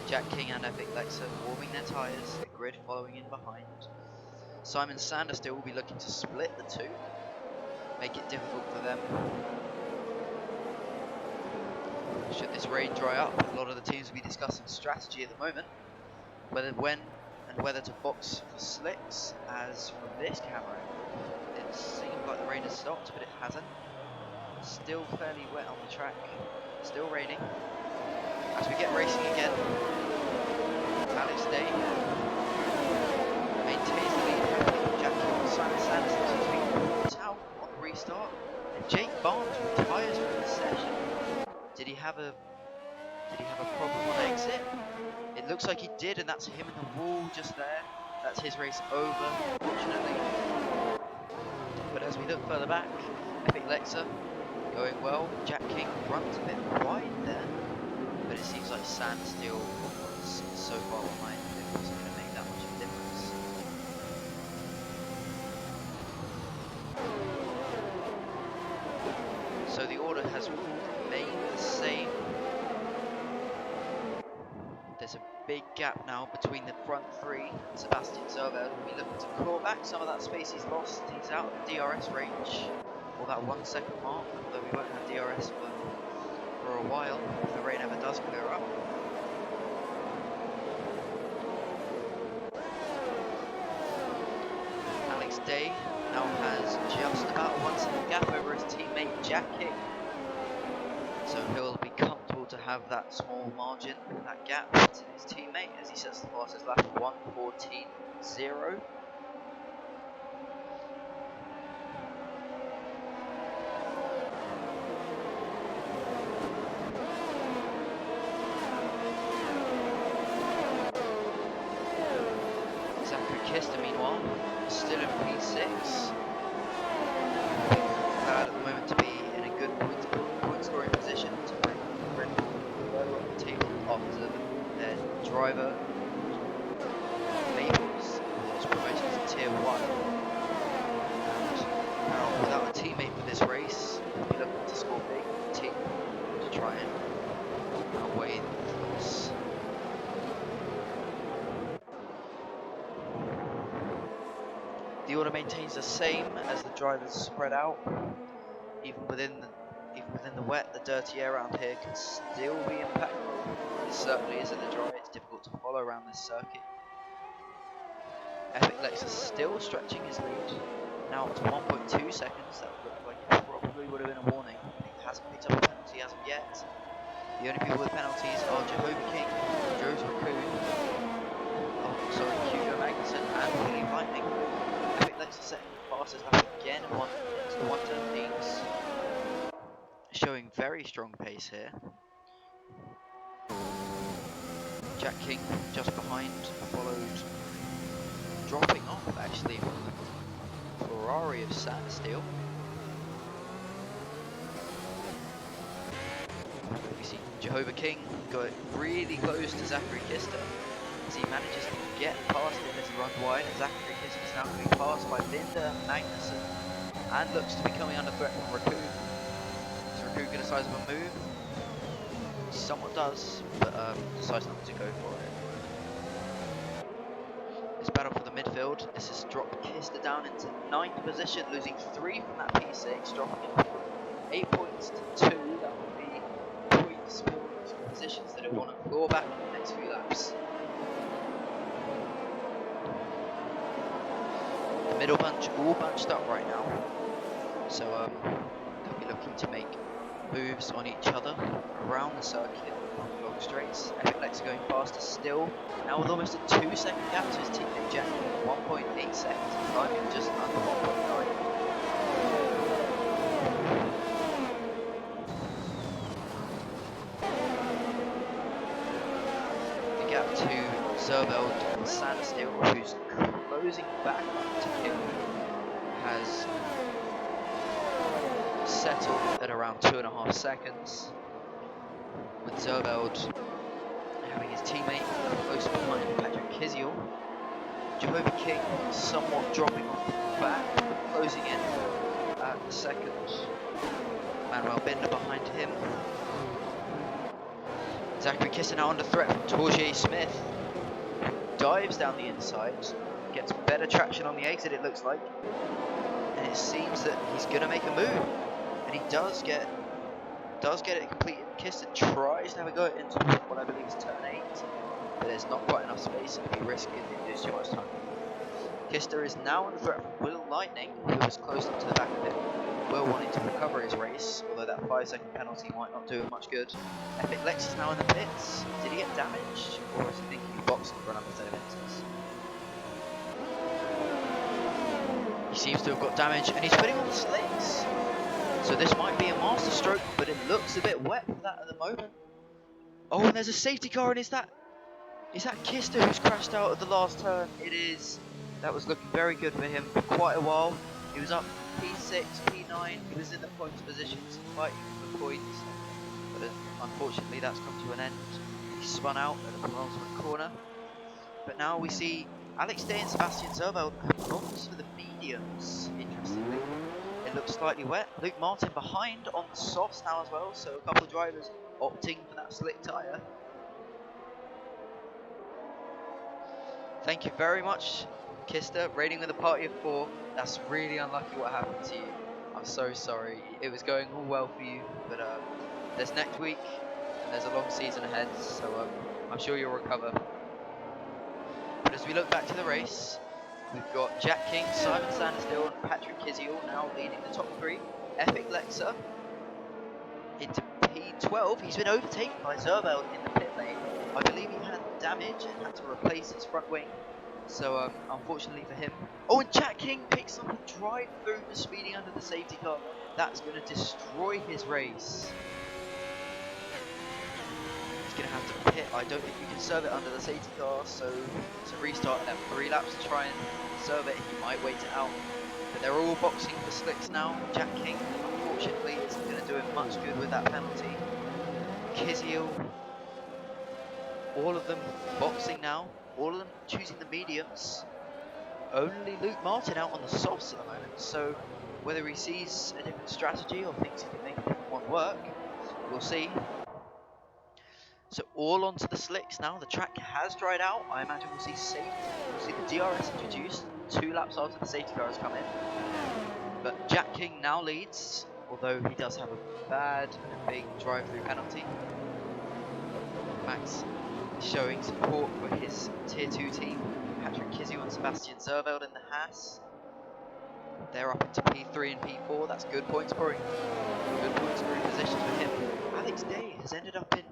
B: Jack King and Epic Lexus warming their tyres, the grid following in behind. Simon Sander still will be looking to split the two, make it difficult for them. Should this rain dry up, a lot of the teams will be discussing strategy at the moment, whether to box for slicks, as from this camera it seems like the rain has stopped, but it hasn't. Still fairly wet on the track, still raining. As we get racing again, Alex Day maintains the lead happily. Jack King and Simon Sanders seems to be caught out on the restart, and Jake Barnes retires from the session. Did he have a problem on exit? It looks like he did, and that's him in the wall just there. That's his race over, unfortunately. But as we look further back, Epic Lexa going well. Jack King runs a bit wide there, but it seems like Sand still was so far behind that it wasn't going to make that much of a difference. So the order has remained the same. There's a big gap now between the front three. Sebastian Zerber will be looking to claw back some of that space he's lost. He's out of the DRS range, or that 1 second mark, although we won't have DRS for a while if the rain ever does clear up. Alex Day now has just about a 1 second gap over his teammate Jack King, so he'll be comfortable to have that small margin, that gap to his teammate, as he sets the fastest lap of 1:14.0. Kista, meanwhile, still in P6. Glad at the moment to be in a good point scoring position to bring Red Bull further up the table after their driver Maples was promoted to Tier 1. And now, without a teammate for this race, we'll be looking to score big team to try and outweigh the loss. The order maintains the same as the drivers spread out. Even within the wet, the dirty air around here can still be impactful. It certainly is in the dry. It's difficult to follow around this circuit. Epic Lex is still stretching his lead. Now up to 1.2 seconds. That would look like it probably would have been a warning. He hasn't picked up a penalty as of yet. The only people with penalties are Jehovah King, Joe's Raccoon, Hugo Magnussen, and William Lightning. Epic Lex is setting the fastest lap again into the 1:13s, showing very strong pace here. Jack King just behind, followed, dropping off actually from the Ferrari of Sandsteel. We see Jehovah King go really close to Zachary Kister as he manages to get past him as he runs wide, and Zachary Kister is now going to be passed by Linda Magnussen and looks to be coming under threat from Raccoon. Is Raccoon going to size up a move? He somewhat does, but decides not to go for it. This battle for the midfield, this has dropped Kister down into 9th position, losing 3 from that P6, dropping him from 8 points to 2. That would be points for those positions that he'll want to claw back in the next few laps. The middle bunch all bunched up right now, so they'll be looking to make moves on each other around the circuit on the long straights. Epic Lex going faster still, now with almost a 2-second gap to his teammate Jack, 1.8 seconds, climbing just under 1.9. The gap to Zerveld and Sandsteel, who's closing back up to him, has settled at around 2.5 seconds, with Zerveld having his teammate close behind Patrick Kiziel. Jehovah King somewhat dropping off back, closing in at the second. Manuel Bender behind him. Zachary Kister now under threat from Torgier Smith. Dives down the inside, gets better traction on the exit it looks like, and it seems that he's going to make a move. And he does get it completed. Kister tries to have a go into what I believe is turn 8, but there's not quite enough space, and it'd be risky if he loses too much time. Kister is now under threat from Will Lightning, who was close up to the back of him. Will wanting to recover his race, although that 5-second penalty might not do him much good. Epic Lex is now in the pits. Did he get damaged, or is he thinking he's boxing for another set of inches? He seems to have got damage, and he's putting on the slicks. So this might be a master stroke, but it looks a bit wet for that at the moment. Oh, and there's a safety car, and is that Kister who's crashed out at the last turn? It is. That was looking very good for him for quite a while. He was up P6, P9, he was in the points positions, fighting for points, but unfortunately that's come to an end. He spun out at the penultimate corner. But now we see Alex Day and Sebastian Zerveld have gone for the mediums, interestingly. It looks slightly wet. Luke Martin behind on the softs now as well, so a couple of drivers opting for that slick tyre. Thank you very much, Kister, raiding with a party of 4. That's really unlucky what happened to you. I'm so sorry. It was going all well for you, but there's next week and there's a long season ahead, so I'm sure you'll recover. But as we look back to the race, we've got Jack King, Simon Sandsteel and Patrick Kiziel now leading the top 3. Epic Lexa into P12. He's been overtaken by Zerveld in the pit lane. I believe he had damage and had to replace his front wing. So unfortunately for him. Oh, and Jack King picks up a drive through for speeding under the safety car. That's going to destroy his race. He's going to have to pit. I don't think you can serve it under the safety car, so to restart and have 3 laps to try and serve it, he might wait it out. But they're all boxing for slicks now. Jack King, unfortunately, isn't going to do him much good with that penalty. Kiziel, all of them boxing now. All of them choosing the mediums. Only Luke Martin out on the softs at the moment, so whether he sees a different strategy or thinks he can make a different one work, we'll see. So all onto the slicks now. The track has dried out. I imagine we'll see safety. We'll see the DRS introduced 2 laps after the safety car has come in. But Jack King now leads, although he does have a bad and big drive-through penalty. Max showing support for his tier 2 team, Patrick Kiziel and Sebastian Zerveld in the Haas. They're up into P3 and P4. That's good point scoring. Good point scoring positions for him. Alex Day has ended up in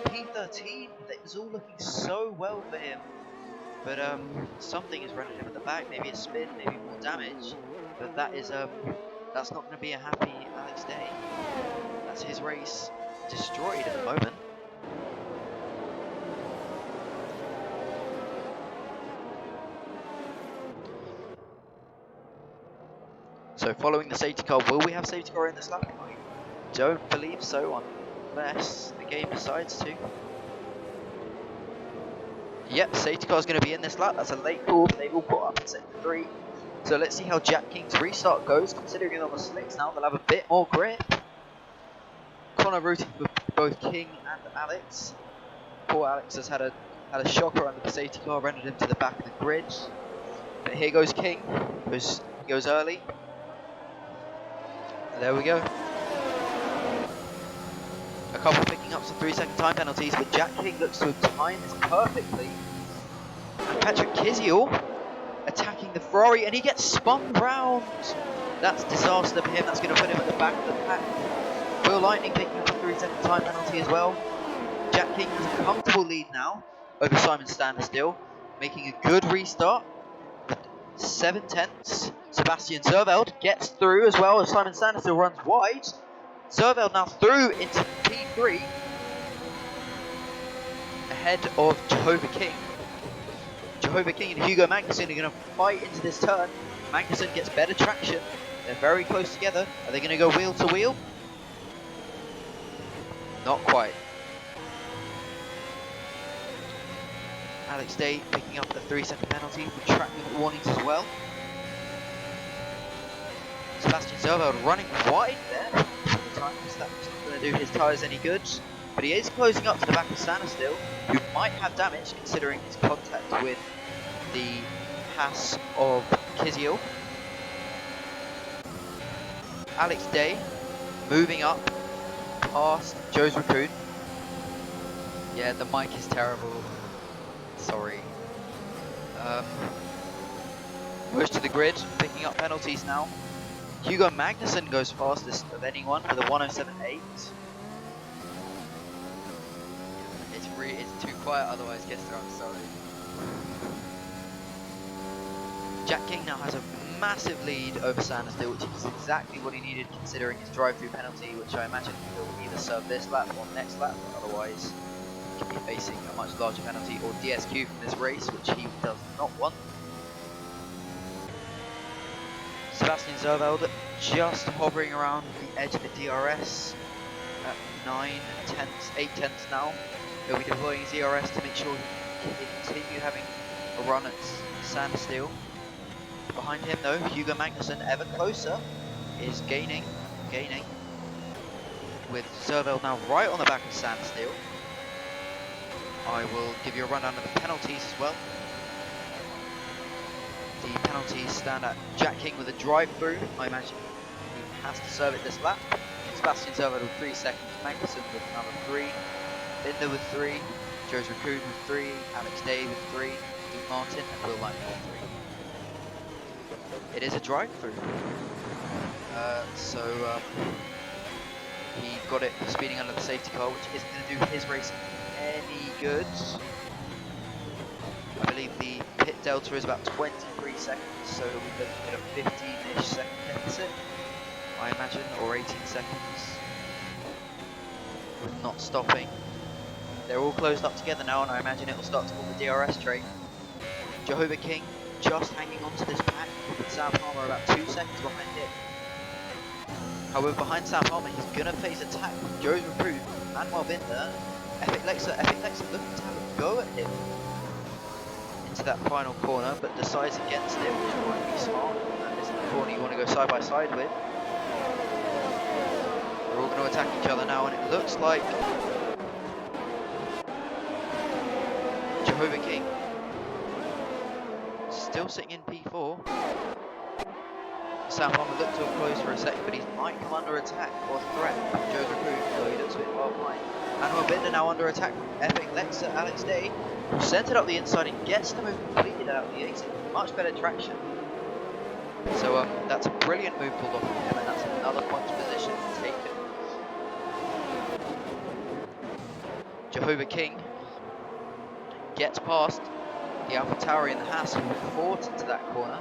B: P13. That was all looking so well for him, but something is running him at the back. Maybe a spin, maybe more damage. But that is that's not going to be a happy Alex Day. That's his race destroyed at the moment. So following the safety car, will we have safety car in this lap? I don't believe so, unless the game decides to. Yep, safety car is going to be in this lap. That's a late call. They've all put up in sector 3. So let's see how Jack King's restart goes. Considering it on the slicks now, they'll have a bit more grip. Connor rooting for both King and Alex. Poor Alex has had a shocker under the safety car, rendered him to the back of the grid. But here goes King. He goes early. There we go. A couple picking up some 3-second time penalties, but Jack King looks to have timed this perfectly. And Patrick Kiziel attacking the Ferrari, and he gets spun round. That's disaster for him. That's going to put him at the back of the pack. Will Lightning picking up a 3-second time penalty as well. Jack King has a comfortable lead now over Simon Standerstill, making a good restart. 7 tenths. Sebastian Zerveld gets through as well as Simon Standerstill runs wide. Zerveld now through into P3 ahead of Jehovah King. Jehovah King and Hugo Magnusson are going to fight into this turn. Magnusson gets better traction. They're very close together. Are they going to go wheel to wheel? Not quite. Alex Day picking up the 3-second penalty with track limit warnings as well. Sebastian Zerveld running wide there. That's not going to do his tyres any good. But he is closing up to the back of Standerstill, who might have damage considering his contact with the pass of Kiziel. Alex Day moving up past Joe's Raccoon. Yeah, the mic is terrible. Sorry. Goes to the grid, picking up penalties now. Hugo Magnusson goes fastest of anyone with a 107.8. It's too quiet otherwise, Kester, I'm sorry. Jack King now has a massive lead over Standerstill, which is exactly what he needed considering his drive-through penalty, which I imagine he'll either serve this lap or next lap, otherwise he could be facing a much larger penalty or DSQ from this race, which he does not want. Sebastian Zerveld just hovering around the edge of the DRS at 8 tenths now. He'll be deploying his ERS to make sure he can continue having a run at Standerstill. Behind him though, Hugo Magnusson ever closer is gaining, with Zerveld now right on the back of Standerstill. I will give you a rundown of the penalties as well. The penalties stand at Jack King with a drive-through. I imagine he has to serve it this lap. Sebastian Zerveld with 3 seconds, Magnusson with another 3, Binder with 3, Joe's Raccoon with 3, Alex Day with 3, Luke Martin and Will Lightning with 3. It is a drive-through. He got it for speeding under the safety car, which isn't going to do his race any good. I believe the pit delta is about 23 seconds, so we're looking at a 15-ish second deficit, I imagine, or 18 seconds, with not stopping. They're all closed up together now, and I imagine it will start to pull the DRS train. Jehovah King just hanging on to this pack, with Sam Palmer about 2 seconds behind him. However, behind Sam Palmer, he's going to face attack from Joe's Recruit, Manuel Binder, Epic Lexa looking to have a go at him into that final corner, but decides against it, which might be smart. That isn't the corner you want to go side by side with. They're all going to attack each other now, and it looks like Jehovah King still sitting in P4. Sam Palmer looked to have closed for a second, but he might come under attack or threat from Joe's Recruit, though he looks a bit far behind. Manuel Binder now under attack from Epic Lexa, Alex Day, who sent it up the inside and gets the move completed out of the exit. Much better traction. So that's a brilliant move pulled off from him, and that's another points position taken. Jehovah King gets past the AlphaTauri and the Haas, who fought into that corner.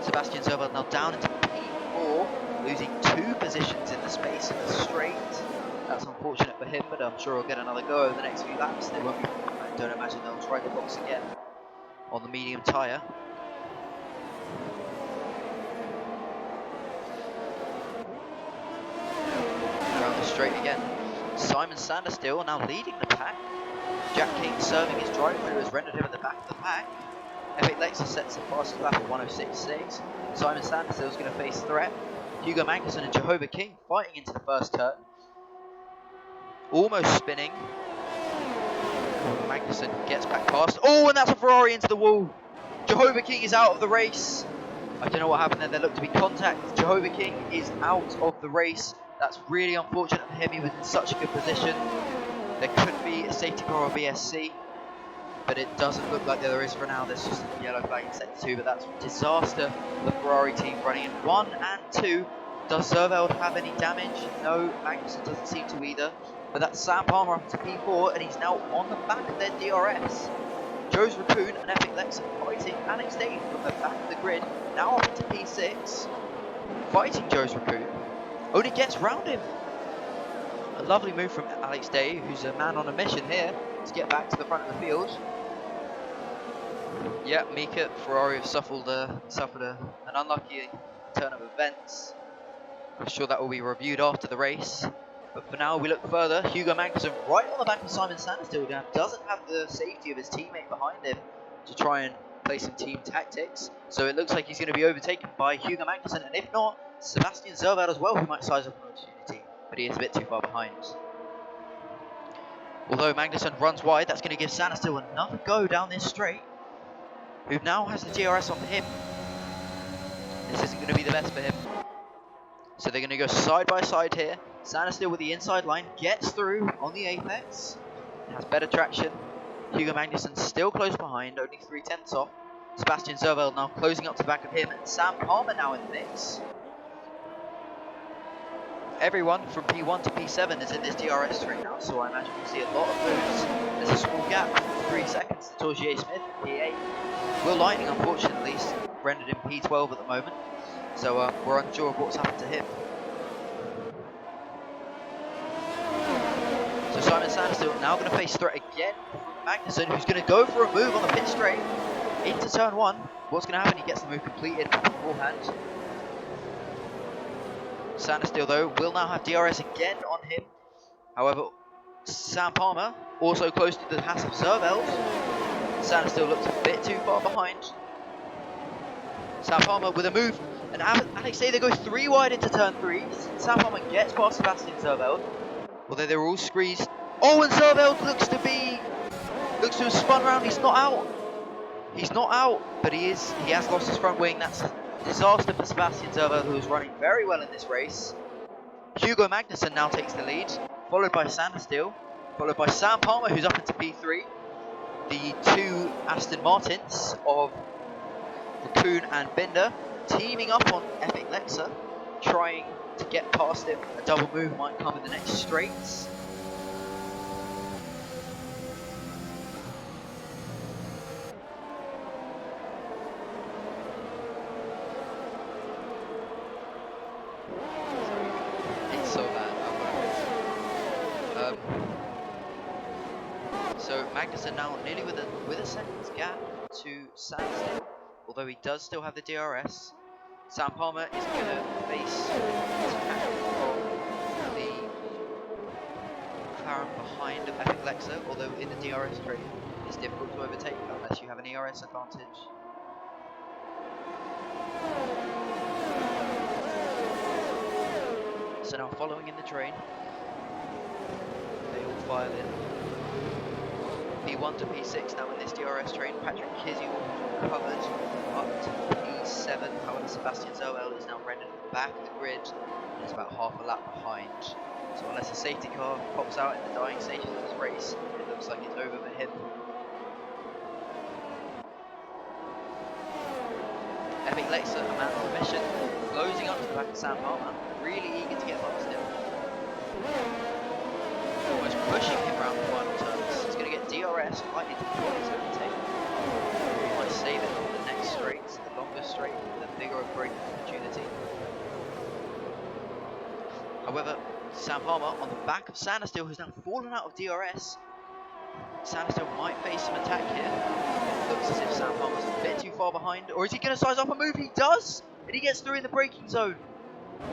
B: Sebastian Zerveld now down into P4, losing 2 positions in the space of the straight. That's unfortunate for him, but I'm sure he'll get another go over the next few laps. They won't be, I don't imagine they'll try the box again on the medium tyre. the straight again. Simon Sanders still now leading the pack. Jack King serving his drive through has rendered him at the back of the pack. Epic Lexus sets the fastest lap at 106.6. Simon Sanders still is going to face threat. Hugo Magnussen and Jehovah King fighting into the first turn. Almost spinning. Magnussen gets back past. Oh, and that's a Ferrari into the wall. Jehovah King is out of the race. I don't know what happened there. There looked to be contact. Jehovah King is out of the race. That's really unfortunate for him. He was in such a good position. There could be a safety car or BSC, but it doesn't look like there is for now. There's just a yellow flag in sector 2, but that's a disaster. The Ferrari team running in 1 and 2. Does Zerveld have any damage? No, Magnussen doesn't seem to either. But that's Sam Palmer up to P4, and he's now on the back of their DRS. Joe's Raccoon and Epic Lex are fighting Alex Day from the back of the grid, now up into P6. Fighting Joe's Raccoon. Only gets round him. A lovely move from Alex Day, who's a man on a mission here to get back to the front of the field. Yeah, Mika, Ferrari have suffered an unlucky turn of events. I'm sure that will be reviewed after the race. But for now, we look further. Hugo Magnussen right on the back of Simon Sanders still down. Doesn't have the safety of his teammate behind him to try and play some team tactics. So it looks like he's going to be overtaken by Hugo Magnussen. And if not, Sebastian Zerveld as well, who might size up an opportunity. But he is a bit too far behind. Although Magnussen runs wide, that's going to give Sanders still another go down this straight. Who now has the DRS on him. This isn't going to be the best for him. So they're going to go side by side here. Sanders still with the inside line, gets through on the apex, has better traction. Hugo Magnussen still close behind, only 3/10 off. Sebastian Zerveld now closing up to the back of him, and Sam Palmer now in the mix. Everyone from P1 to P7 is in this DRS straight now, so I imagine we'll see a lot of moves. There's a small gap, 3 seconds to Torgier Smith in P8. Will Lightning, unfortunately, is rendered in P12 at the moment, so we're unsure of what's happened to him. So Simon Sanders still now going to face threat again from Magnussen, who's going to go for a move on the pit straight into turn 1. What's going to happen? He gets the move completed beforehand. Sanders still, though, will now have DRS again on him. However, Sam Palmer also close to the pass of Zerveld. Sanders still looks a bit too far behind. Sam Palmer with a move, and Alex Day goes 3 wide into turn 3. Sam Palmer gets past Sebastian Zerveld. Although they're all squeezed. Oh, and Zerveld looks to have spun around. He's not out. He's not out, but he has lost his front wing. That's a disaster for Sebastian Zerveld, who is running very well in this race. Hugo Magnussen now takes the lead, followed by Sanders still, followed by Sam Palmer, who's up into P3. The 2 Aston Martins of Raccoon and Binder teaming up on Epic Lexa, trying to get past him. A double move might come in the next straights. It's so bad. So Magnussen now nearly with a second's gap to Sanders, although he does still have the DRS. Sam Palmer is going to face attack from the McLaren behind of Epic Lexa, although in the DRS straight it's difficult to overtake unless you have an ERS advantage. So now following in the train, they all file in. P1 to P6 now in this DRS train. Patrick Kiziel covered up to P7. However, Sebastian Zerveld is now rendered at the back of the grid and is about half a lap behind. So unless a safety car pops out in the dying station of this race, it looks like it's over for him. Epic Lexa, a man on a mission, closing up to the back of Sam Palmer, really eager to get past him. Almost pushing him around the final turns. He's going to get DRS, likely to control his overtake. He might save it for the next straight, the longer straight, with a bigger braking opportunity. However, Sam Palmer on the back of Sanders still, who's now fallen out of DRS. Sanders still might face some attack here. It looks as if Sam Palmer's a bit too far behind. Or is he going to size up a move? He does! And he gets through in the braking zone.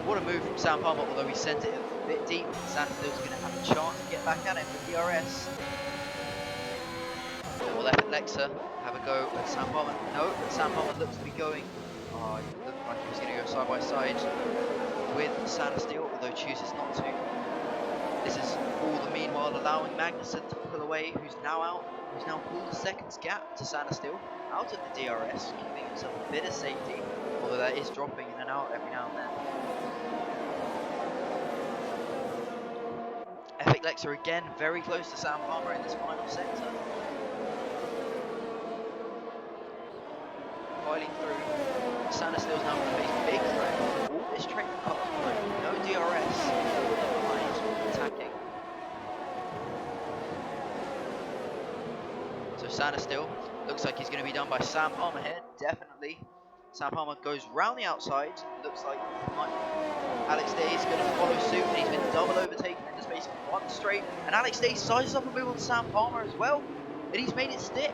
B: What a move from Sam Palmer, although he sent it bit deep. Sanderstill's going to have a chance to get back at him with DRS. Will Lexa have a go at Sam Palmer? No, but Sam Palmer looks to be going. Oh, it looked like he was going to go side by side with Sanderstill, although chooses not to. This is all the meanwhile allowing Magnussen to pull away, who's now pulled a seconds gap to Sanderstill out of the DRS, giving himself a bit of safety, although that is dropping in and out every now and then. Epic Lexa again very close to Sam Palmer in this final sector. Fighting through. Sanderstill's now going to face big threat. All this train cut behind, no DRS, behind, attacking. So Sanderstill looks like he's going to be done by Sam Palmer here, definitely. Sam Palmer goes round the outside, looks like Alex Day is going to follow suit, and he's been double overtaken in the space of one straight, and Alex Day sizes up a move on Sam Palmer as well, and he's made it stick.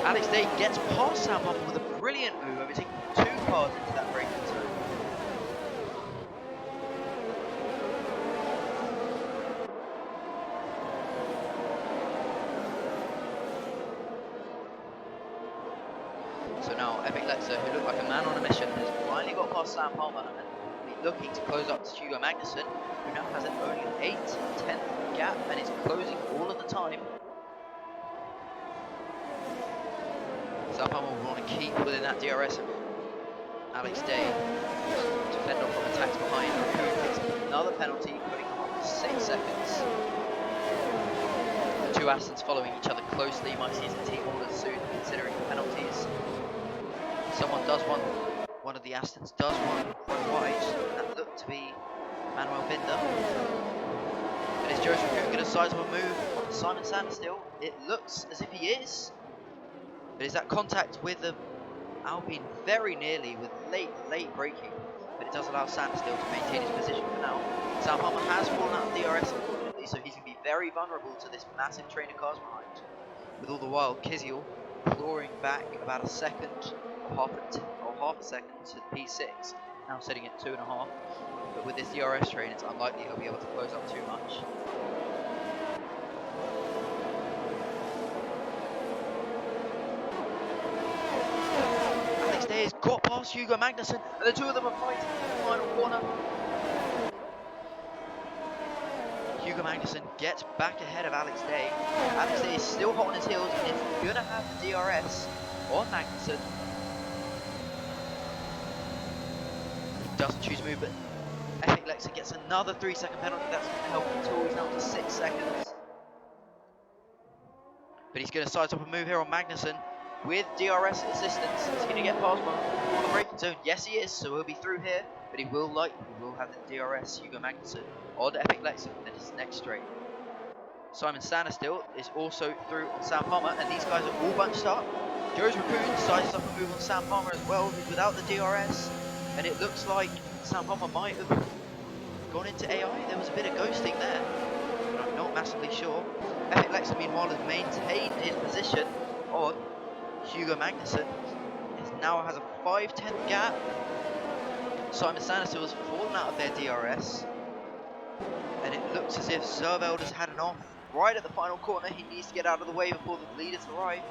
B: Alex Day gets past Sam Palmer with a brilliant move, overtaking 2 cars into that braking zone. So now Epic Lexa, who looked like a man on a mission, has finally got past Sam Palmer and will be looking to close up to Hugo Magnussen, who now has only an 8/10 gap and is closing all of the time. Sam Palmer will want to keep within that DRS of Alex Day to fend off from attacks behind, who picks up another penalty, putting him on 6 seconds. The 2 Astons following each other closely. Might see some team orders soon, considering the penalties. Someone does one of the Astons does one quite wide, and that looked to be Manuel Binder. But is Joseph Kuhn going to size up a move on Simon Sanderstill? It looks as if he is. But is that contact with the Alpine very nearly with late braking? But it does allow Sanderstill to maintain his position for now. Sam Palmer has fallen out of DRS unfortunately, so he's going to be very vulnerable to this massive train of cars behind. With all the while, Kisiel clawing back about a second, or half a second to P6, now sitting at 2.5. But with this DRS train, it's unlikely he'll be able to close up too much. Alex Day has got past Hugo Magnussen, and the 2 of them are fighting in the final corner. Hugo Magnussen gets back ahead of Alex Day. Alex Day is still hot on his heels and is going to have the DRS on Magnussen. He doesn't choose move, but Epic Lexa gets another 3-second penalty. That's going to help him too. He's now to 6 seconds. But he's going to size up a move here on Magnussen with DRS assistance. Is he going to get past one for the braking zone? Yes, he is. So he'll be through here, but he will have the DRS. Hugo Magnussen on Epic Lexa in his next straight. Simon Sanderstill is also through on Sam Palmer, and these guys are all bunched up. Joe's Raccoon sizes up a move on Sam Palmer as well, who's without the DRS, and it looks like Sam Palmer might have gone into AI. There was a bit of ghosting there, but I'm not massively sure. Epic Lexa meanwhile has maintained his position on Hugo Magnussen. It now has a 5/10 gap. Simon Sanderstill has fallen out of their DRS, and it looks as if Zerveld has had an off right at the final corner. He needs to get out of the way before the leaders arrive.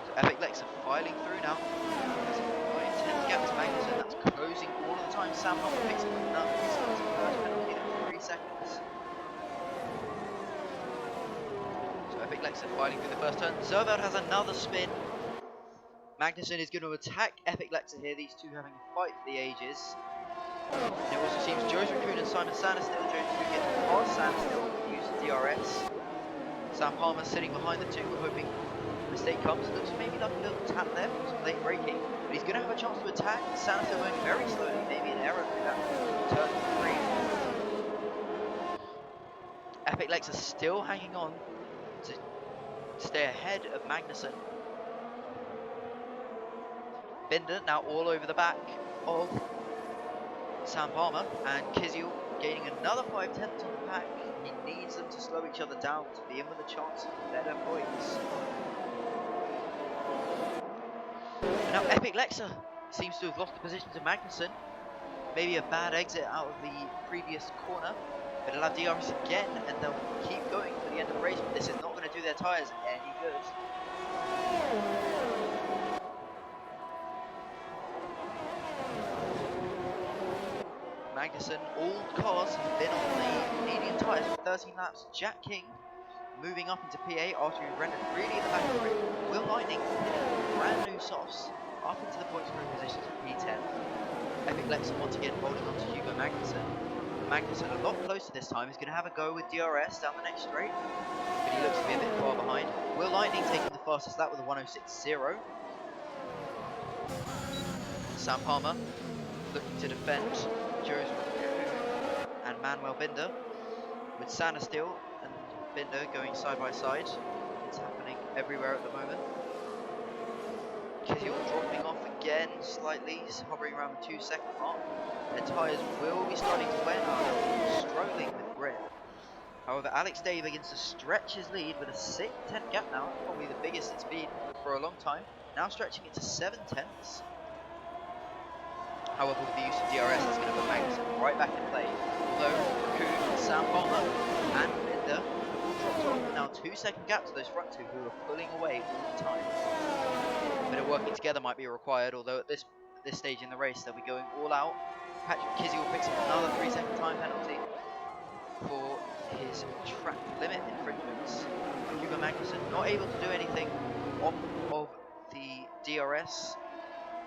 B: So Epic Lexa filing through now. There's a 5/10 gap to Magnussen. That's closing all of the time. Sam Palmer picks up another penalty at 3 seconds. So Epic Lexa filing through the first turn. Zerveld has another spin. Magnussen is going to attack Epic Lexa here. These two having a fight for the ages. And it also seems Joe's Raccoon and Simon Sanderstill. Joe's Raccoon gets past Sanderstill, uses DRS. Sam Palmer sitting behind the two, hoping a mistake comes. It looks maybe like a little tap there from some late braking, but he's going to have a chance to attack. Sanderstill going very slowly, maybe an error through that turn 3. Epic Lexa still hanging on to stay ahead of Magnussen. Binder now all over the back of Sam Palmer, and Kisiel gaining another 5/10 on the pack. He needs them to slow each other down to be in with a chance of better points. And now Epic Lexa seems to have lost the position to Magnussen. Maybe a bad exit out of the previous corner. But it'll have DRS again, and they'll keep going for the end of the race. But this is not going to do their tyres any good. Magnussen, all cars have been on the medium tyres for 13 laps. Jack King moving up into P8 after he rendered really at the back of the grid. Will Lightning hitting brand new softs up into the points group positions of P10. Epic Lexa once again holding on to Hugo Magnussen. Magnussen a lot closer this time. He's going to have a go with DRS down the next straight, but he looks to be a bit far behind. Will Lightning taking the fastest lap with a 106.0. Sam Palmer looking to defend Joe's and Manuel Binder, with Santa Steele and Binder going side by side. It's happening everywhere at the moment. Kizil dropping off again slightly, hovering around the 2-second mark. Their tyres will be starting to wear now, struggling with grip. However, Alex Day begins to stretch his lead with a 6-10 gap now, probably the biggest it's been for a long time. Now stretching it to 7 tenths. However, with the use of DRS, it's going to put Magnussen right back in play. Although Raccoon, Sam Palmer and Binder dropped off. Now 2-second gap to those front two who are pulling away all the time. A bit of working together might be required, although at this stage in the race they'll be going all out. Patrick Kizil picks up another 3-second time penalty for his track limit infringements. Hugo Magnussen not able to do anything off of the DRS.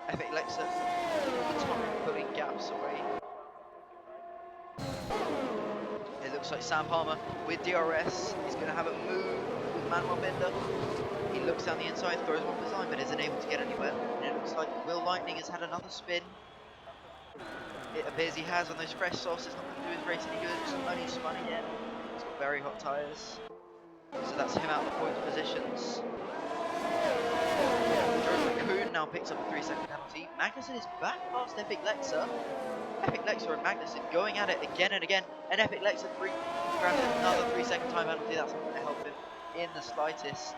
B: Epic Lexa all the time pulling gaps away. It looks like Sam Palmer with DRS is going to have a move with Manuel Binder. He looks down the inside, throws him off his line, but isn't able to get anywhere. And it looks like Will Lightning has had another spin. It appears he has on those fresh softs. It's not going to do his race any good. It's only spun again. He's got very hot tyres. So that's him out of the points positions. Raccoon now picks up a 3-second penalty. Magnussen is back past Epic Lexa. Epic Lexa and Magnussen going at it again and again. And Epic Lexa grabs another 3-second time penalty. That's not going to help him in the slightest.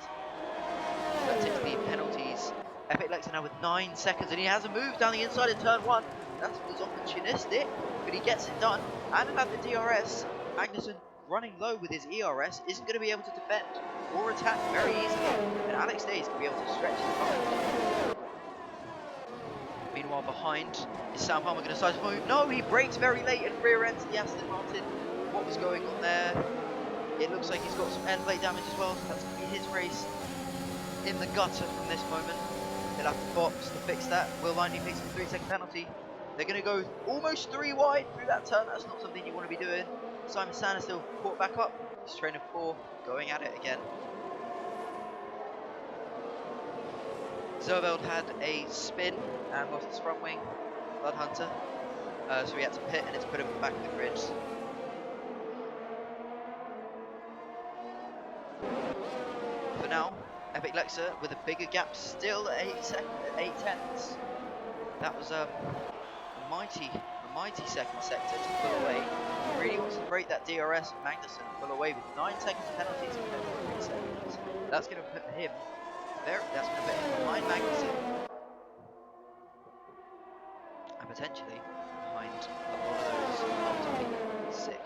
B: That takes the penalties. Epic Lexa now with 9 seconds, and he has a move down the inside of turn 1. That was opportunistic, but he gets it done. And at the DRS, Magnussen running low with his ERS isn't going to be able to defend or attack very easily, and Alex Day is going to be able to stretch his time. Meanwhile, behind is Sam Palmer going to decide to move. No, he brakes very late and rear ends the Aston Martin. What was going on there? It looks like he's got some end plate damage as well, so that's going to be his race in the gutter from this moment. They'll have to box to fix that. Will Lightning picks up a 3-second penalty. They're going to go almost 3 wide through that turn. That's not something you want to be doing. Simon Sanders still caught back up. He's train of 4 going at it again. Zerveld had a spin and lost his front wing, Blood Hunter. So he had to pit, and it's put him back in the grid. For now, Epic Lexa with a bigger gap still at 8 tenths. That was a mighty second sector to pull away. He really wants to break that DRS of Magnussen and pull away with 9 seconds penalties compared to 3 seconds. That's going to put him behind Magnussen and potentially behind a lot of those up to 6.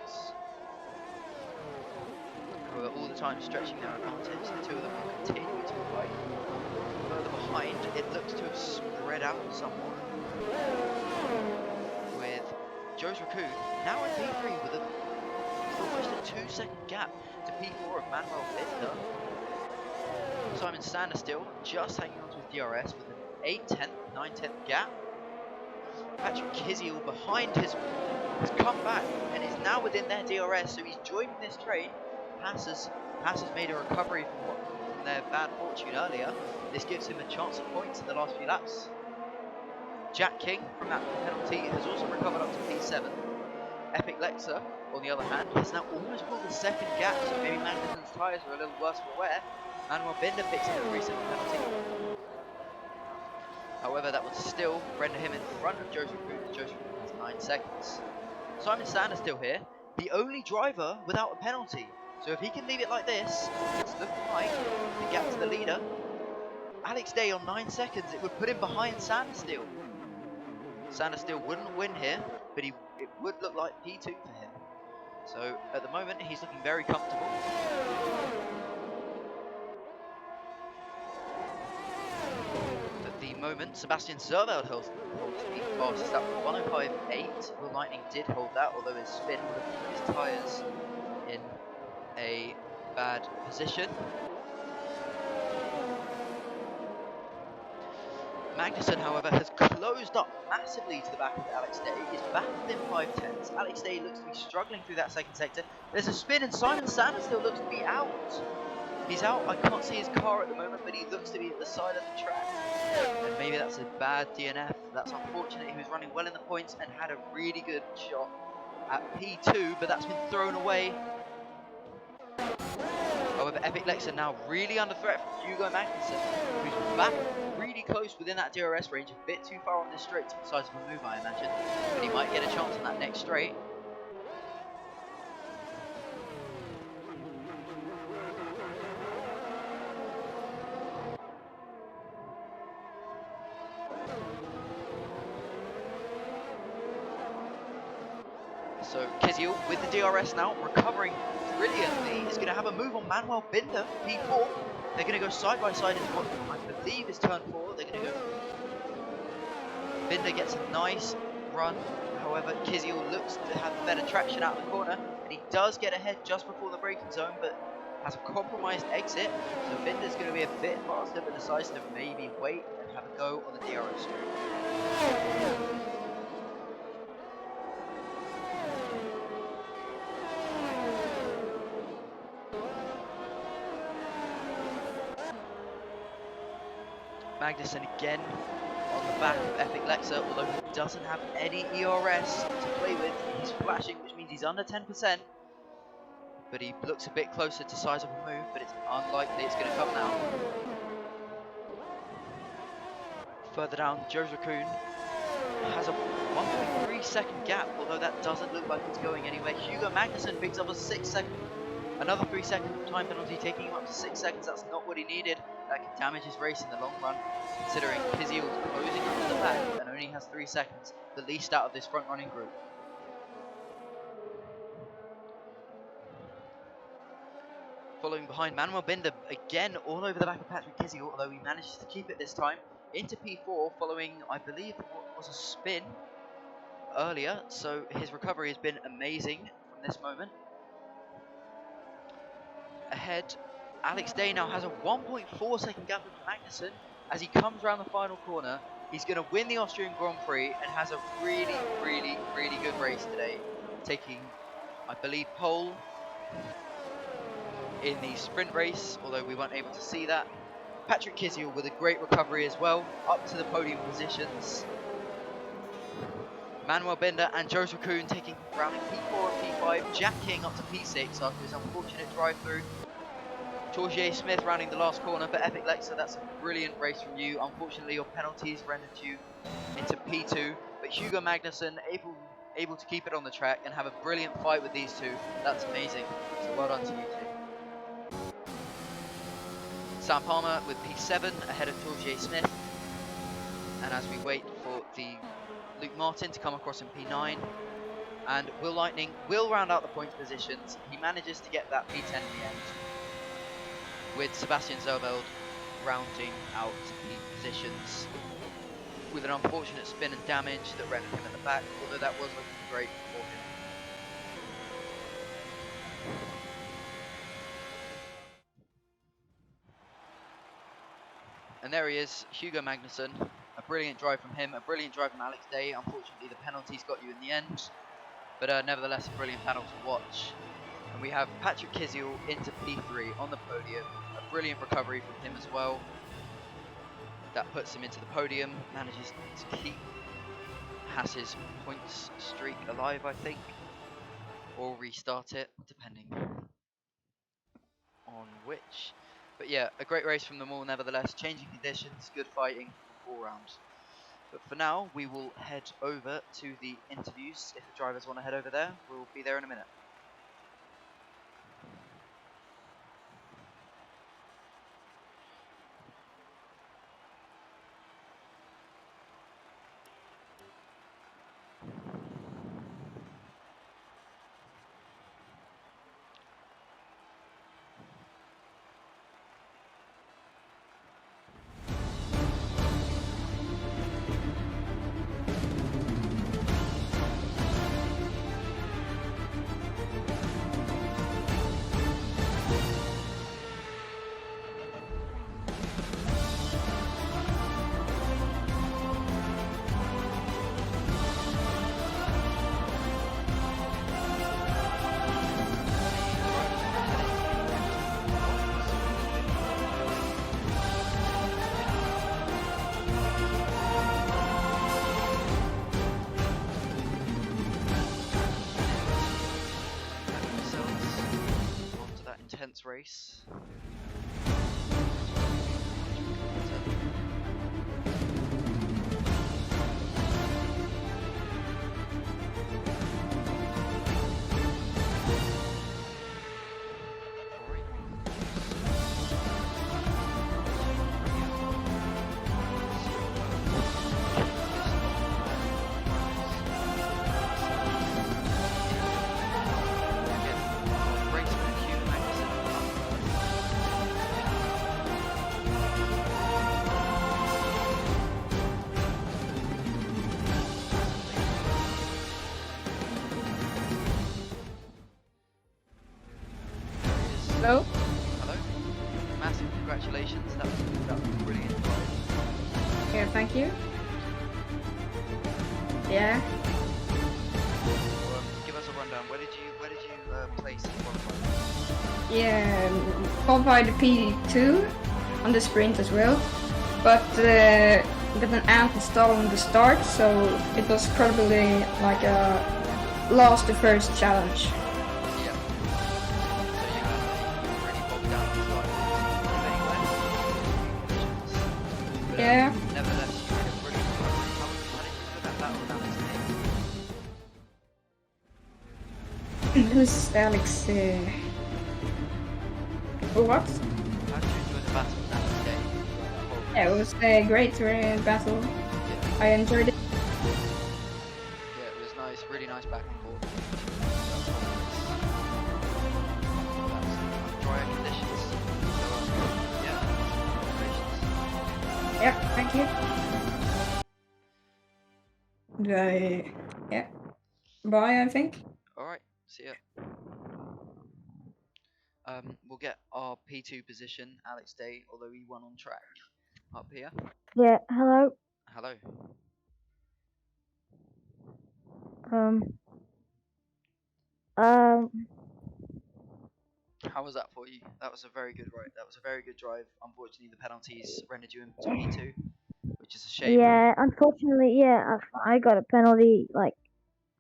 B: Who are all the time stretching their advantage. The two of them will continue to fight. Further behind, it looks to have spread out somewhat. With Joe's Raccoon now in P3 with almost a 2-second gap to P4 of Manuel Binder. Simon Sanders still just hanging on to his DRS with an 8-tenth, 9-tenth gap. Patrick Kizil behind has come back and is now within their DRS, so he's joining this train. Passes made a recovery from their bad fortune earlier. This gives him a chance at points in the last few laps. Jack King from that penalty has also recovered up to P7. Epic Lexa, on the other hand, has now almost pulled the second gap, so maybe Magnussen's tyres are a little worse for wear. Manuel Binder picks up a 3-second penalty. However, that would still render him in front of Joseph Raccoon. Joseph Raccoon has 9 seconds. Simon Sanders still here, the only driver without a penalty. So if he can leave it like this, it's looking like the gap to the leader
D: Alex Day on 9 seconds. It would put him behind Sandersteel. Sandersteel wouldn't win here, but it would look like P2 for him. So at the moment, he's looking very comfortable. At the moment, Sebastian Zerveld holds the fastest up to 105.8. Will Lightning did hold that, although his spin would have put his tyres in a bad position. Magnussen, however, has closed up massively to the back of Alex Day. He's back within 5/10. Alex Day looks to be struggling through that second sector. There's a spin and Simon Sanders still looks to be out. He's out. I can't see his car at the moment, but he looks to be at the side of the track. And maybe that's a bad DNF. That's unfortunate. He was running well in the points and had a really good shot at P2, but that's been thrown away. However, Epic Lex are now really under threat from Hugo Magnussen, who's back really close within that DRS range, a bit too far on this straight to the size of a move, I imagine, but he might get a chance on that next straight. So Kiziel with the DRS now, recovering brilliantly, is going to have a move on Manuel Binder, P4. They're going to go side by side into what I believe is turn 4. They're going to go. Binder gets a nice run. However, Kiziel looks to have better traction out of the corner, and he does get ahead just before the braking zone, but has a compromised exit. So Binder's going to be a bit faster, but decides to maybe wait and have a go on the DRS straight. Magnussen again on the back of Epic Lexa, although he doesn't have any ERS to play with. He's flashing, which means he's under 10%. But he looks a bit closer to size of a move, but it's unlikely it's going to come now. Further down, Joe Raccoon has a 1.3 second gap, although that doesn't look like it's going anywhere. Hugo Magnussen picks up a 6 second. Another 3 second time penalty, taking him up to 6 seconds. That's not what he needed. That could damage his race in the long run, considering Kiziel's closing up to the back and only has 3 seconds, the least out of this front running group. Following behind, Manuel Binder again all over the back of Patrick Kiziel, although he manages to keep it this time. Into P4 following, I believe, what was a spin earlier, so his recovery has been amazing from this moment. Ahead, Alex Day now has a 1.4 second gap with Magnussen. As he comes around the final corner, he's going to win the Austrian Grand Prix and has a really, really, really good race today, taking, I believe, pole in the sprint race, although we weren't able to see that. Patrick Kiziel with a great recovery as well, up to the podium positions. Manuel Binder and Joe Raccoon taking rounding P4 and P5, Jack King up to P6 after his unfortunate drive through. Torgier Smith rounding the last corner, but Epic Lexa, that's a brilliant race from you. Unfortunately, your penalties rendered you into P2, but Hugo Magnussen able to keep it on the track and have a brilliant fight with these two. That's amazing. So well done to you two. Sam Palmer with P7 ahead of Torgier Smith, and as we wait for the Luke Martin to come across in P9, and Will Lightning will round out the points positions. He manages to get that P10 in the end, with Sebastian Zerveld rounding out the positions with an unfortunate spin and damage that rendered him at the back, although that was looking great for him. And there he is, Hugo Magnussen. A brilliant drive from him, a brilliant drive from Alex Day. Unfortunately, the penalties got you in the end, but nevertheless, a brilliant battle to watch. And we have Patrick Kiziel into P3 on the podium. A brilliant recovery from him as well. That puts him into the podium, manages to keep Haas's points streak alive, I think, or restart it, depending on which. But yeah, a great race from them all nevertheless. Changing conditions, good fighting all round. But for now, we will head over to the interviews. If the drivers want to head over there, we'll be there in a minute. endurance race.
E: Hello?
D: Hello. Massive congratulations. That was a brilliant drive.
E: Yeah, thank you. Yeah.
D: Well, give us a rundown. Where did you place in qualifying?
E: Yeah, qualified P2 on the sprint as well. But with an amp installed on the start, so it was probably like a lost the first challenge.
D: Yeah. So you really bogged down the start. But,
E: Yeah.
D: nevertheless, you did a brilliant recovery. How did you put that battle down today?
E: Who's Alex? What?
D: How did you enjoy the battle with Alex Day?
E: Yeah, it was a great battle.
D: Yeah.
E: I enjoyed it.
D: Yeah, it was nice, really nice back and forth. That was drier conditions. So, yeah, congratulations.
E: Yeah, thank you. Yeah. Bye, I think.
D: Alright, see ya. We'll get our P2 position, Alex Day, although he won on track, up here.
F: Yeah, hello.
D: Hello.
F: Um, um,
D: How was that for you? That was a very good ride. That was a very good drive. Unfortunately, the penalties rendered you into P2, which is a shame.
F: yeah, unfortunately, yeah, I got a penalty like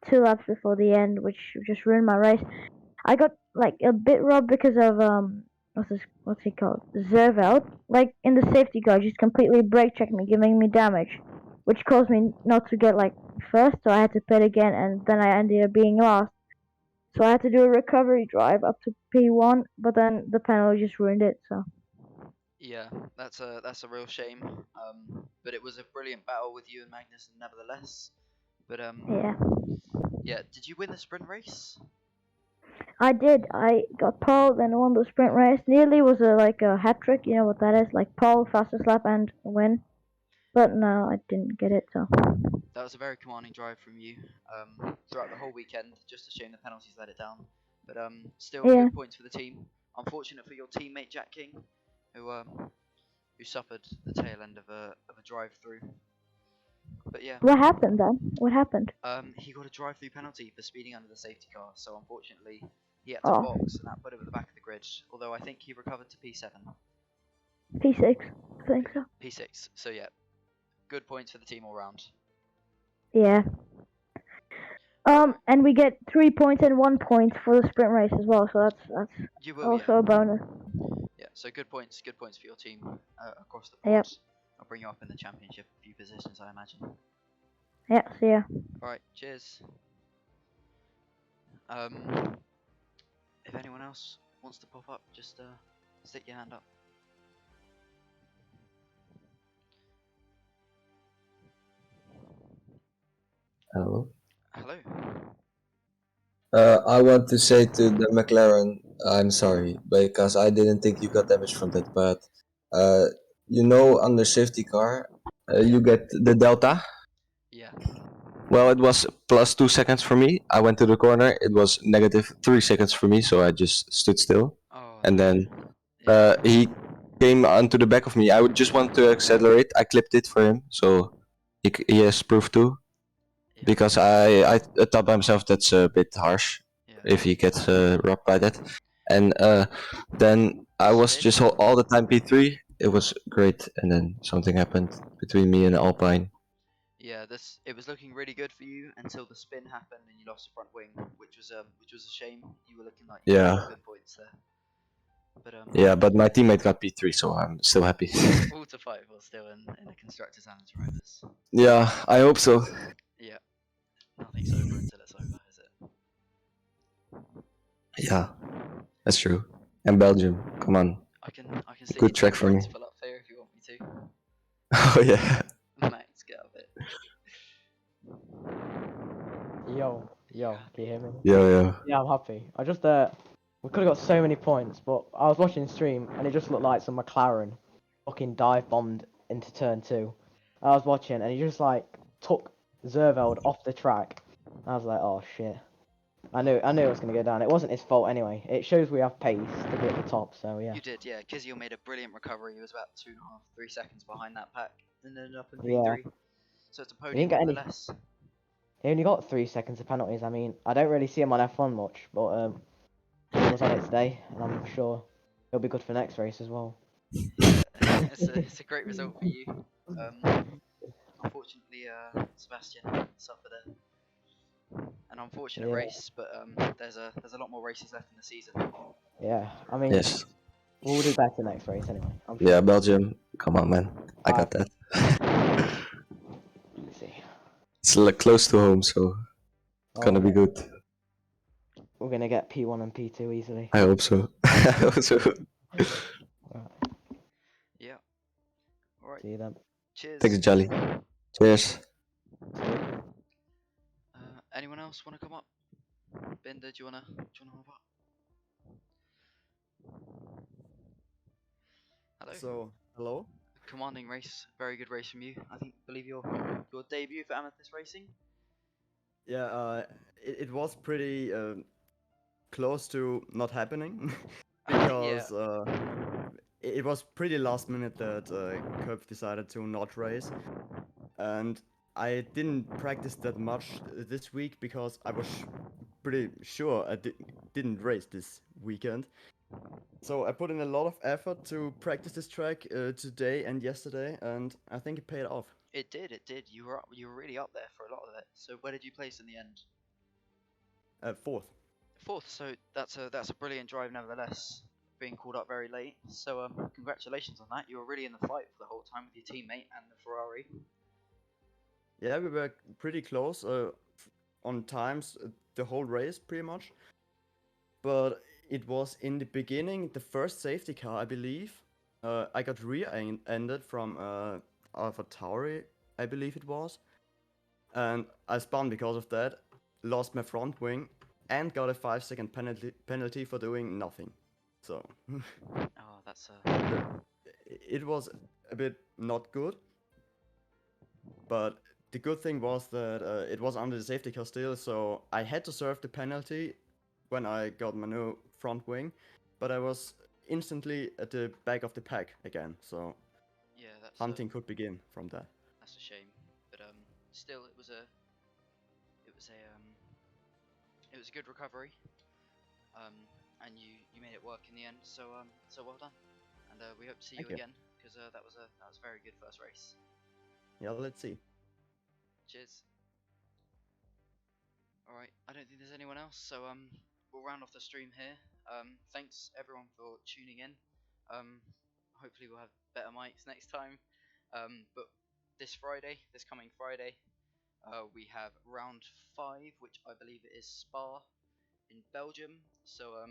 F: 2 laps before the end, which just ruined my race. I got like a bit robbed because of what's he called? Zerveld. Like in the safety car, just completely brake checked me, giving me damage, which caused me not to get like first, so I had to pit again, and then I ended up being last. So I had to do a recovery drive up to P1, but then the penalty just ruined it. So
D: Yeah, that's a real shame. But it was a brilliant battle with you and Magnus, nevertheless. But
F: yeah.
D: yeah. Did you win the sprint race?
F: I did. I got pole, then won the sprint race. Nearly was like a hat trick. You know what that is? Like pole, fastest lap, and win. But no, I didn't get it. So
D: That was a very commanding drive from you. Throughout the whole weekend. Just a shame the penalties let it down. But still
F: yeah.
D: good points for the team. Unfortunate for your teammate Jack King, who suffered the tail end of a drive through. But yeah.
F: What happened then? What happened?
D: He got a drive-through penalty for speeding under the safety car, so unfortunately he had to
F: Oh,
D: box, and that put him at the back of the grid. Although I think he recovered to P7.
F: P6. I think so.
D: P6. So yeah, good points for the team all round.
F: Yeah. And we get 3 points and 1 point for the sprint race as well. So that's
D: You will,
F: also
D: yeah.
F: a bonus.
D: Yeah. So good points for your team across the board.
F: Yep.
D: I'll bring you up in the championship a few positions, I imagine.
F: Yeah. See ya.
D: All right. Cheers. If anyone else wants to pop up, just stick your hand up.
G: Hello.
D: Hello.
G: I want to say to the McLaren, I'm sorry because I didn't think you got damage from that. But under safety car, you get the delta.
D: Yeah.
G: Well, it was plus 2 seconds for me. I went to the corner. It was negative 3 seconds for me, so I just stood still.
D: Oh.
G: And then
D: Yeah.
G: he came onto the back of me. I would just want to accelerate. I clipped it for him, so he has proof too.
D: Yeah.
G: Because I thought by myself that's a bit harsh.
D: Yeah.
G: If he gets rocked by that. And then I was
D: Spin?
G: just all the time P3. It was great, and then something happened between me and Alpine.
D: Yeah, it was looking really good for you until the spin happened and you lost the front wing, which was a shame. You were looking like you were
G: Yeah.
D: getting good points there. But
G: Yeah, but my teammate got P3, so I'm still happy.
D: all to 5 or still in the constructors and drivers.
G: Yeah, I hope so.
D: Yeah, nothing's over until it's over, is it?
G: Yeah, that's true. And Belgium, come on.
D: I can stick
G: Good
D: you
G: track
D: 2
G: for me.
D: points pull up here if you want me to.
G: Oh yeah.
D: Max, get up it.
H: Yo, can you hear me?
G: Yeah.
H: Yeah, I'm happy. I just we could have got so many points, but I was watching the stream and it just looked like some McLaren fucking dive bombed into turn 2. I was watching and he just like took Zerveld off the track. I was like, oh shit. I knew it was gonna go down. It wasn't his fault anyway. It shows we have pace to be at the top, so yeah.
D: You did, yeah. Kizio made a brilliant recovery. He was about 2.5, 3 seconds behind that pack, and ended up in
H: Yeah.
D: P3. So it's a
H: He
D: podium
H: didn't get any.
D: nonetheless.
H: He only got 3 seconds of penalties. I mean, I don't really see him on F1 much, but it was on its day, and I'm sure it'll be good for next race as well.
D: Yeah, it's a great result for you. Unfortunately, Sebastian suffered an unfortunate
H: Yeah.
D: race, but there's a lot more races left in the season.
H: Yeah, I mean,
G: Yes.
H: we'll do better next race anyway. I'm sure.
G: Yeah, Belgium. Come on, man. I got that.
H: Let's see.
G: It's close to home, so it's gonna be good.
H: We're gonna get P1 and P2 easily.
G: I hope so. I hope so.
D: Yeah. All right.
H: See you then.
D: Cheers.
G: Thanks, Jolly. Cheers.
D: Anyone else want to come up? Binder, do you wanna hop up? Hello.
I: So, hello?
D: Commanding race, very good race from you. Believe your debut for Amethyst Racing.
I: Yeah, it was pretty close to not happening because it was pretty last minute that Curb decided to not race, and I didn't practice that much this week because I was pretty sure I didn't race this weekend. So I put in a lot of effort to practice this track today and yesterday, and I think it paid off.
D: It did. You were really up there for a lot of it. So where did you place in the end?
I: Fourth.
D: Fourth. So that's a brilliant drive nevertheless. Being called up very late. So congratulations on that. You were really in the fight for the whole time with your teammate and the Ferrari.
I: Yeah, we were pretty close on times the whole race, pretty much. But it was in the beginning, the first safety car, I believe. I got rear-ended from Alpha Tauri, I believe it was. And I spun because of that, lost my front wing, and got a 5-second penalty for doing nothing. So
D: Oh, that's
I: it was a bit not good. But the good thing was that it was under the safety car still, so I had to serve the penalty when I got my new front wing, but I was instantly at the back of the pack again, so
D: yeah,
I: hunting could begin from that.
D: That's a shame, but still it was a good recovery, and you made it work in the end. So well done, and we hope to see you again because that was a very good first race.
I: Yeah, let's see.
D: Cheers. All right, I don't think there's anyone else, so we'll round off the stream here. Thanks everyone for tuning in. Hopefully we'll have better mics next time. But this coming Friday, we have round 5, which I believe it is Spa in Belgium. So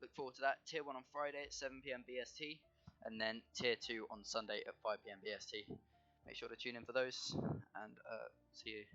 D: look forward to that. Tier 1 on Friday at 7 PM BST, and then Tier 2 on Sunday at 5 PM BST. Make sure to tune in for those, and see you